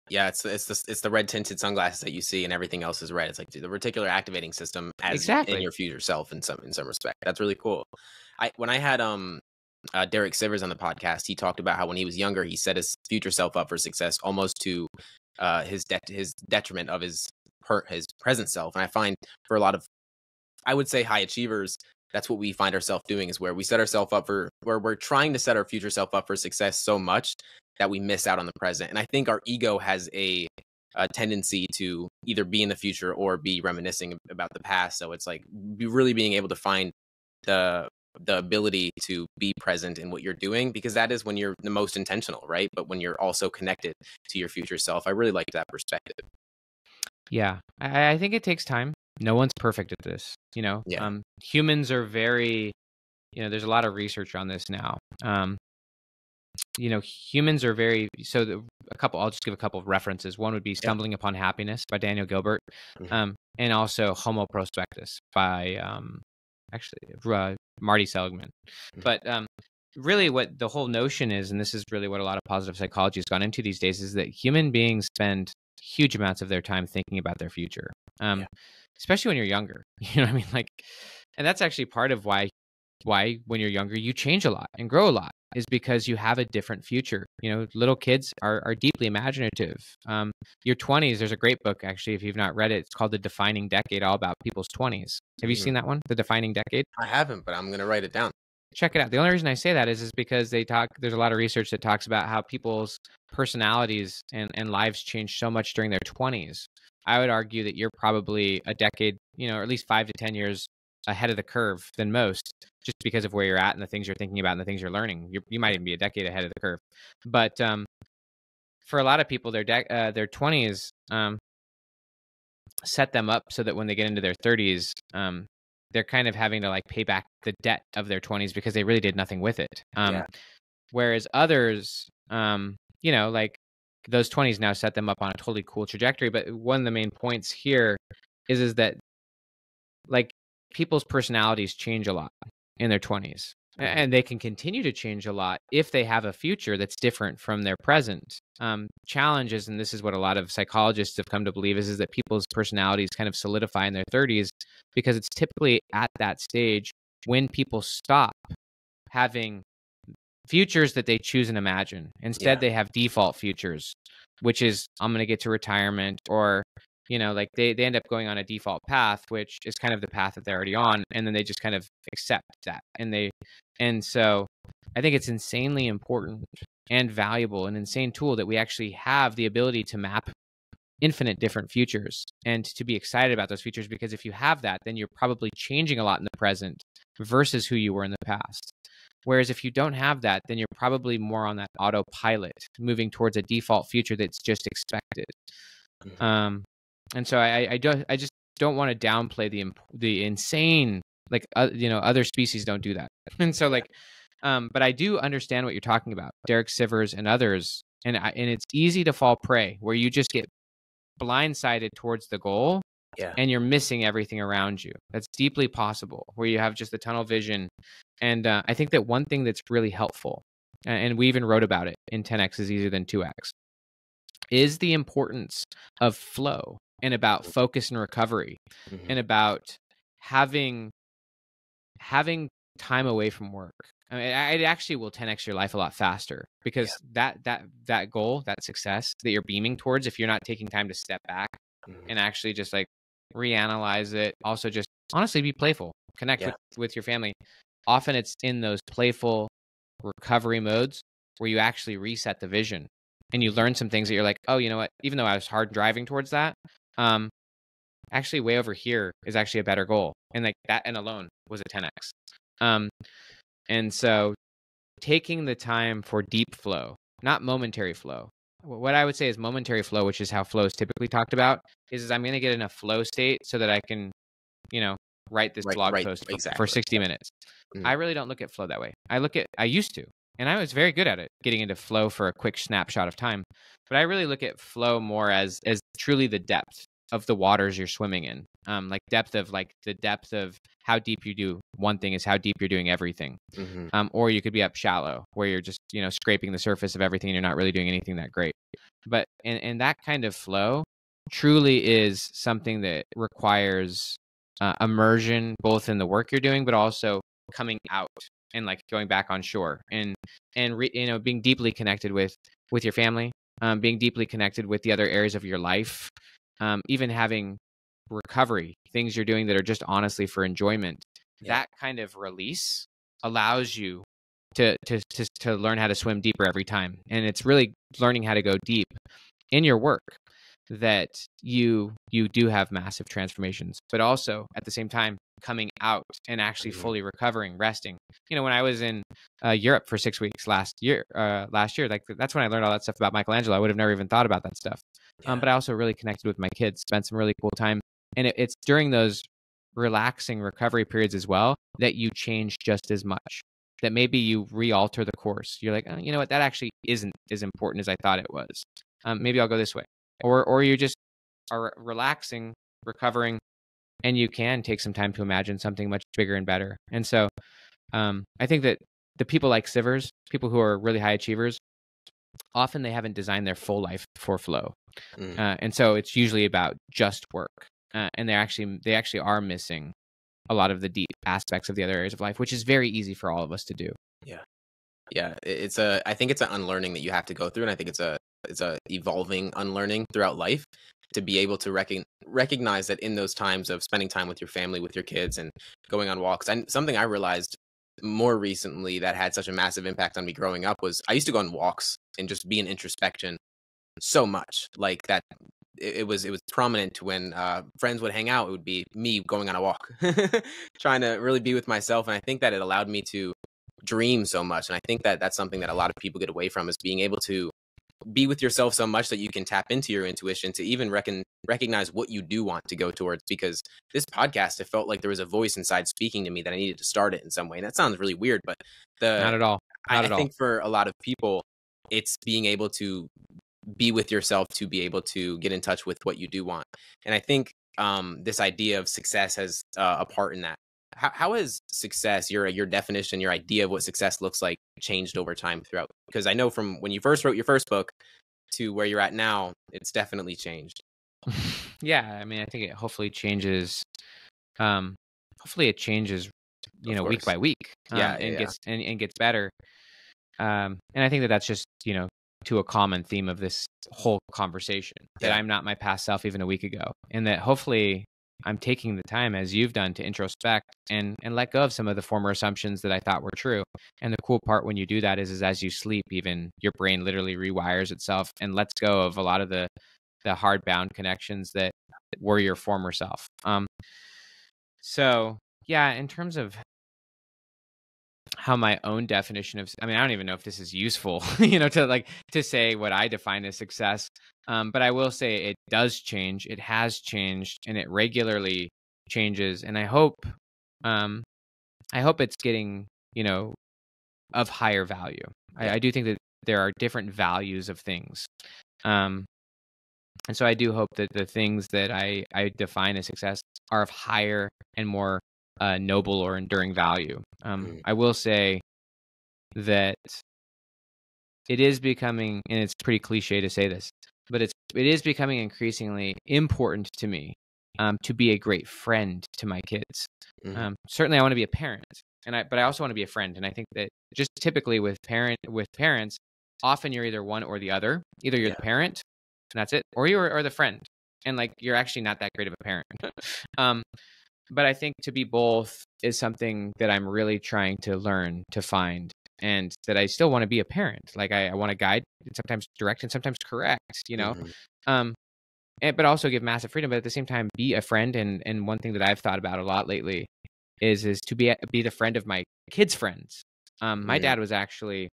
Yeah, it's the red tinted sunglasses that you see, and everything else is red. It's like the reticular activating system as in Exactly. your future self in some respect. That's really cool. When I had Derek Sivers on the podcast, he talked about how when he was younger, he set his future self up for success almost to his detriment of his present self. And I find for a lot of, I would say, high achievers, that's what we find ourselves doing, is where we set ourselves up for, where we're trying to set our future self up for success so much that we miss out on the present. And I think our ego has a tendency to either be in the future or be reminiscing about the past. So it's like really being able to find the ability to be present in what you're doing, because that is when you're the most intentional, right? But when you're also connected to your future self. I really like that perspective. Yeah, I think it takes time. No one's perfect at this. Yeah. Humans are very, there's a lot of research on this now. Humans are very, I'll just give a couple of references. One would be Yeah. Stumbling Upon Happiness by Daniel Gilbert, Mhm. and also Homo Prospectus by, Marty Seligman. Mhm. But really what the whole notion is, and this is really what a lot of positive psychology has gone into these days, is that human beings spend huge amounts of their time thinking about their future, Yeah. especially when you're younger. You know what I mean? And that's actually part of why when you're younger you change a lot and grow a lot, is because you have a different future. Little kids are deeply imaginative. Your 20s, there's a great book, actually, if you've not read it. It's called The Defining Decade, all about people's 20s. Have you Mm. seen that one, The Defining Decade? I haven't, but I'm gonna write it down. Check it out. The only reason I say that is because there's a lot of research that talks about how people's personalities and lives change so much during their 20s. I would argue that you're probably a decade, or at least 5 to 10 years ahead of the curve than most, just because of where you're at and the things you're thinking about and the things you're learning. You might Yeah. even be a decade ahead of the curve. But for a lot of people, their 20s set them up so that when they get into their 30s, they're kind of having to pay back the debt of their 20s because they really did nothing with it. Yeah. Whereas others, those 20s now set them up on a totally cool trajectory. But one of the main points here is that people's personalities change a lot in their 20s. Mhm. And they can continue to change a lot if they have a future that's different from their present. Challenges, and this is what a lot of psychologists have come to believe, is that people's personalities kind of solidify in their 30s, because it's typically at that stage when people stop having futures that they choose and imagine. Instead, Yeah. they have default futures, which is, I'm going to get to retirement, or they end up going on a default path, which is kind of the path that they're already on, and then they just kind of accept that. And so I think it's insanely important and valuable, an insane tool, that we actually have the ability to map infinite different futures and to be excited about those futures, because if you have that, then you're probably changing a lot in the present versus who you were in the past. Whereas if you don't have that, then you're probably more on that autopilot, moving towards a default future that's just expected. Mhm. And so I just don't want to downplay the insane, other species don't do that. And so but I do understand what you're talking about, Derek Sivers and others, and it's easy to fall prey where you just get blindsided towards the goal Yeah. and you're missing everything around you. That's deeply possible, where you have just the tunnel vision. And I think that one thing that's really helpful, and we even wrote about it in 10x is easier than 2x, is the importance of flow, and about focus and recovery, Mhm. and about having time away from work. I mean, it actually will 10x your life a lot faster, Yeah. because that goal, that success that you're beaming towards, if you're not taking time to step back Mhm. and actually just reanalyze it, also just honestly be playful, connect Yeah. with your family. Often it's in those playful recovery modes where you actually reset the vision and you Mhm. learn some things that you're like, oh, you know what? Even though I was hard driving towards that, actually way over here is actually a better goal. And that and alone was a 10x. And so taking the time for deep flow, not momentary flow. What I would say is momentary flow, which is how flow is typically talked about, is I'm going to get in a flow state so that I can, you know, write this Right. blog Right. post for Exactly. 60 Yep. minutes. Mhm. I really don't look at flow that way. I used to, and I was very good at it, getting into flow for a quick snapshot of time. But I really look at flow more as truly the depth. of the waters you're swimming in. Like the depth of how deep you do one thing is how deep you're doing everything. Or you could be up shallow where you're just, scraping the surface of everything and you're not really doing anything that great. But and that kind of flow truly is something that requires immersion, both in the work you're doing, but also coming out and like going back on shore and being deeply connected with your family, being deeply connected with the other areas of your life, even having recovery, things you're doing that are just honestly for enjoyment. That kind of release allows you to learn how to swim deeper every time. And it's really learning how to go deep in your work that you do have massive transformations, but also at the same time coming out and actually fully recovering, resting. When I was in Europe for 6 weeks last year, like that's when I learned all that stuff about Michelangelo. I would have never even thought about that stuff. But I also really connected with my kids, spent some really cool time. And it's during those relaxing recovery periods as well that you change just as much, that maybe you re-alter the course. You're like, oh, you know what, that actually isn't as important as I thought it was. Maybe I'll go this way. Or you just are relaxing, recovering, and you can take some time to imagine something much bigger and better. And so I think that the people like Sivers, people who are really high achievers, often they haven't designed their full life for flow. And so it's usually about just work. And they actually are missing a lot of the deep aspects of the other areas of life, which is very easy for all of us to do. Yeah. I think it's an unlearning that you have to go through. And I think it's a evolving unlearning throughout life to be able to recognize that in those times of spending time with your family, with your kids, and going on walks. And something I realized more recently that had such a massive impact on me growing up was I used to go on walks and just be in introspection so much. Like that, it was prominent when friends would hang out. It would be me going on a walk, trying to really be with myself. And I think that it allowed me to dream so much. And I think that that's something that a lot of people get away from, is being able to be with yourself so much that you can tap into your intuition to even recognize what you do want to go towards. Because this podcast, it felt like there was a voice inside speaking to me that I needed to start it in some way. And that sounds really weird, but Not at all. I think for a lot of people, it's being able to be with yourself to be able to get in touch with what you do want. And I think this idea of success has a part in that. How has success, your definition, your idea of what success looks like, changed over time throughout? Because I know from when you first wrote your first book to where you're at now, it's definitely changed. Yeah, I mean, I think it hopefully changes. Hopefully it changes, week by week. Gets better. And I think that that's just, to a common theme of this whole conversation, that I'm not my past self even a week ago, and that hopefully I'm taking the time, as you've done, to introspect and let go of some of the former assumptions that I thought were true. And the cool part when you do that is as you sleep, even your brain literally rewires itself and lets go of a lot of the hard bound connections that were your former self. So yeah, in terms of how my own definition of, I mean, I don't even know if this is useful, to say what I define as success. But I will say it does change. It has changed, and it regularly changes. And I hope it's getting, of higher value. I do think that there are different values of things. And so I do hope that the things that I define as success are of higher and more noble or enduring value. I will say that it is becoming, and it's pretty cliche to say this, but it is becoming increasingly important to me to be a great friend to my kids. Certainly, I want to be a parent, but I also want to be a friend. And I think that just typically with parents, often you're either one or the other. Either you're the parent, and that's it, or you're the friend, and like you're actually not that great of a parent. But I think to be both is something that I'm really trying to learn to find, and that I still want to be a parent. Like I want to guide, and sometimes direct, and sometimes correct, but also give massive freedom, but at the same time be a friend. And one thing that I've thought about a lot lately is to be the friend of my kids' friends. My dad was actually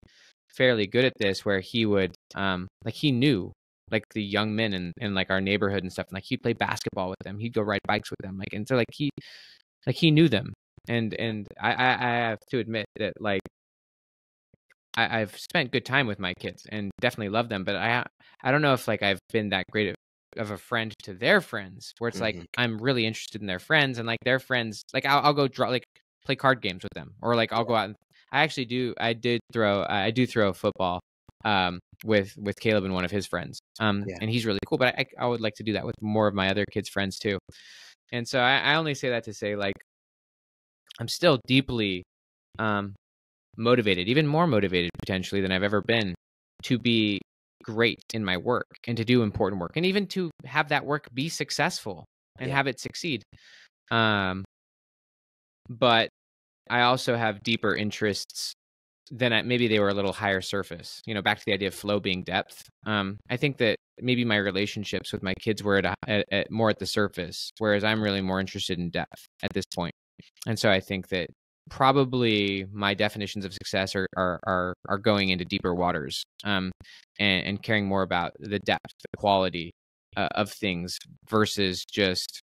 fairly good at this, where he would he knew like the young men in like our neighborhood and stuff. And like he'd play basketball with them. He'd go ride bikes with them. And so he knew them. And I have to admit that like I've spent good time with my kids and definitely love them. But I don't know if like I've been that great of a friend to their friends, where it's like Mm-hmm. I'm really interested in their friends, and like their friends, like I'll go draw, like play card games with them, or like I'll go out and I do throw football with Caleb and one of his friends. And he's really cool, but I would like to do that with more of my other kids' friends too. And so I only say that to say, like, I'm still deeply motivated, even more motivated potentially than I've ever been, to be great in my work and to do important work, and even to have that work be successful and have it succeed. But I also have deeper interests than maybe they were a little higher surface. Back to the idea of flow being depth. I think that maybe my relationships with my kids were at more at the surface, whereas I'm really more interested in depth at this point. And so I think that probably my definitions of success are going into deeper waters, and caring more about the depth, the quality of things versus just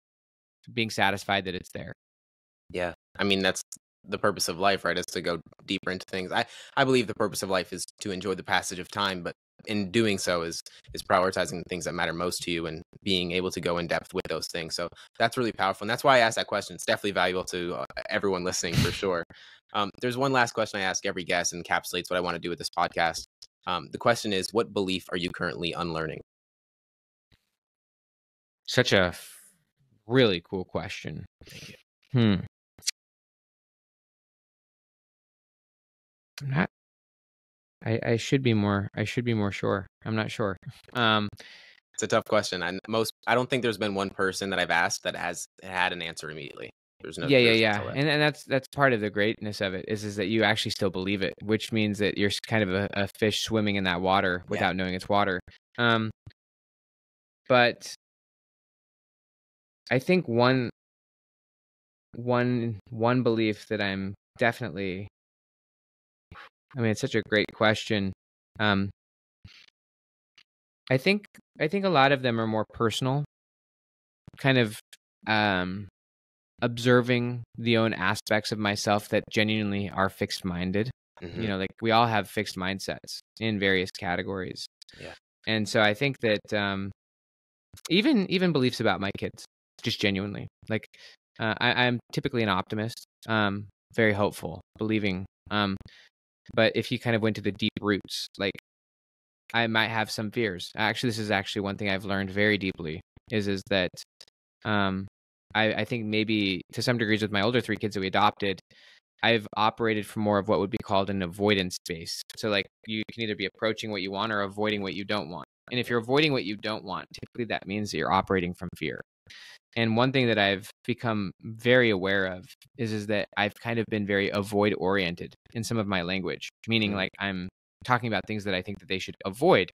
being satisfied that it's there. Yeah. I mean, that's the purpose of life, right? Is to go deeper into things. I believe the purpose of life is to enjoy the passage of time, but in doing so is prioritizing the things that matter most to you and being able to go in depth with those things. So that's really powerful. And that's why I asked that question. It's definitely valuable to everyone listening for sure. There's one last question I ask every guest and encapsulates what I want to do with this podcast. The question is, what belief are you currently unlearning? Such a really cool question. Thank you. I'm not. I should be more. I should be more sure. I'm not sure. It's a tough question. I don't think there's been one person that I've asked that has had an answer immediately. There's no. Yeah. And that's part of the greatness of it is that you actually still believe it, which means that you're kind of a fish swimming in that water without knowing it's water. But I think one belief that I'm definitely. I mean, it's such a great question. I think a lot of them are more personal, kind of observing the own aspects of myself that genuinely are fixed-minded. Mm-hmm. Like we all have fixed mindsets in various categories. Yeah. And so I think that even beliefs about my kids, just genuinely, like I'm typically an optimist, very hopeful, believing. But if you kind of went to the deep roots, like I might have some fears. Actually, this is actually one thing I've learned very deeply is that I think maybe to some degrees with my older 3 kids that we adopted, I've operated from more of what would be called an avoidance space. So like you can either be approaching what you want or avoiding what you don't want. And if you're avoiding what you don't want, typically that means that you're operating from fear. And one thing that I've become very aware of is that I've kind of been very avoid oriented in some of my language, meaning like I'm talking about things that I think that they should avoid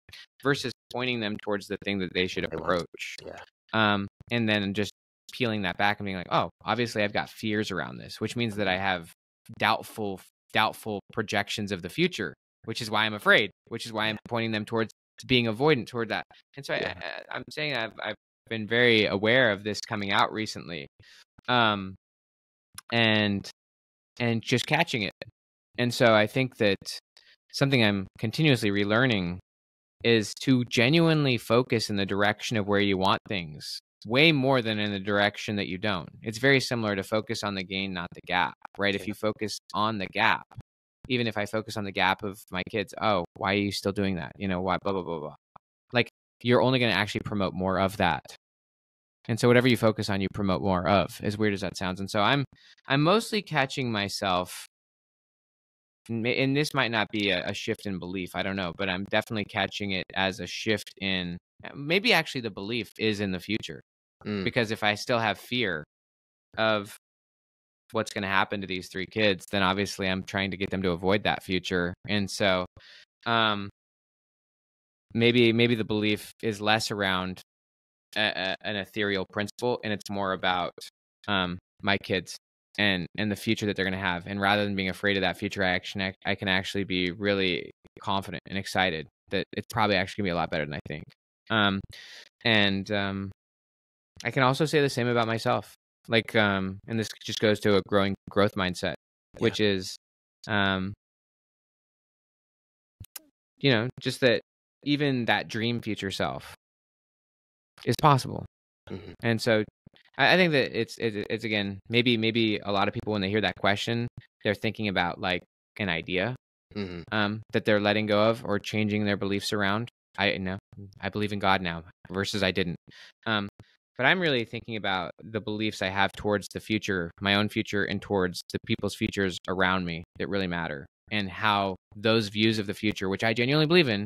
versus pointing them towards the thing that they should approach. And then just peeling that back and being like, oh, obviously I've got fears around this, which means that I have doubtful projections of the future, which is why I'm afraid, which is why I'm pointing them towards being avoidant toward that. And so I'm saying I've been very aware of this coming out recently, and just catching it. And so I think that something I'm continuously relearning is to genuinely focus in the direction of where you want things way more than in the direction that you don't. It's very similar to focus on the gain, not the gap, right? If you focus on the gap, even if I focus on the gap of my kids, oh, why are you still doing that? Why, blah, blah, blah, blah. Like you're only going to actually promote more of that. And so whatever you focus on, you promote more of, as weird as that sounds. And so I'm mostly catching myself, and this might not be a shift in belief, I don't know, but I'm definitely catching it as a shift in, maybe actually the belief is in the future. Because if I still have fear of what's going to happen to these 3 kids, then obviously I'm trying to get them to avoid that future. And so maybe the belief is less around an ethereal principle, and it's more about my kids and the future that they're going to have. And rather than being afraid of that future, I can actually be really confident and excited that it's probably actually going to be a lot better than I think. I can also say the same about myself. Like, and this just goes to a growth mindset, which is, just that even that dream future self, is possible. Mm-hmm. And so I think that it's again, maybe a lot of people, when they hear that question, they're thinking about like an idea that they're letting go of or changing their beliefs around. I believe in God now versus I didn't. But I'm really thinking about the beliefs I have towards the future, my own future, and towards the people's futures around me that really matter, and how those views of the future, which I genuinely believe in,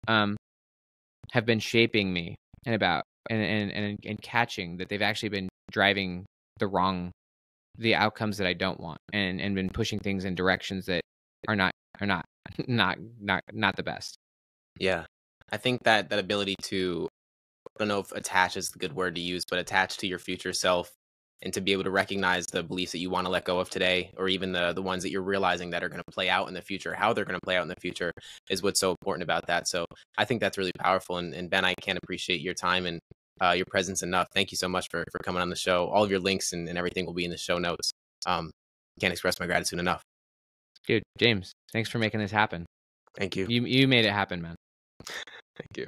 have been shaping me, and about and catching that they've actually been driving the outcomes that I don't want, and been pushing things in directions that are not not the best. Yeah. I think that ability to, I don't know if attach is the good word to use, but attach to your future self, and to be able to recognize the beliefs that you want to let go of today, or even the ones that you're realizing that are going to play out in the future, how they're going to play out in the future, is what's so important about that. So I think that's really powerful. And Ben, I can't appreciate your time and your presence enough. Thank you so much for coming on the show. All of your links and everything will be in the show notes. Can't express my gratitude enough. Dude, James, thanks for making this happen. Thank you. You made it happen, man. Thank you.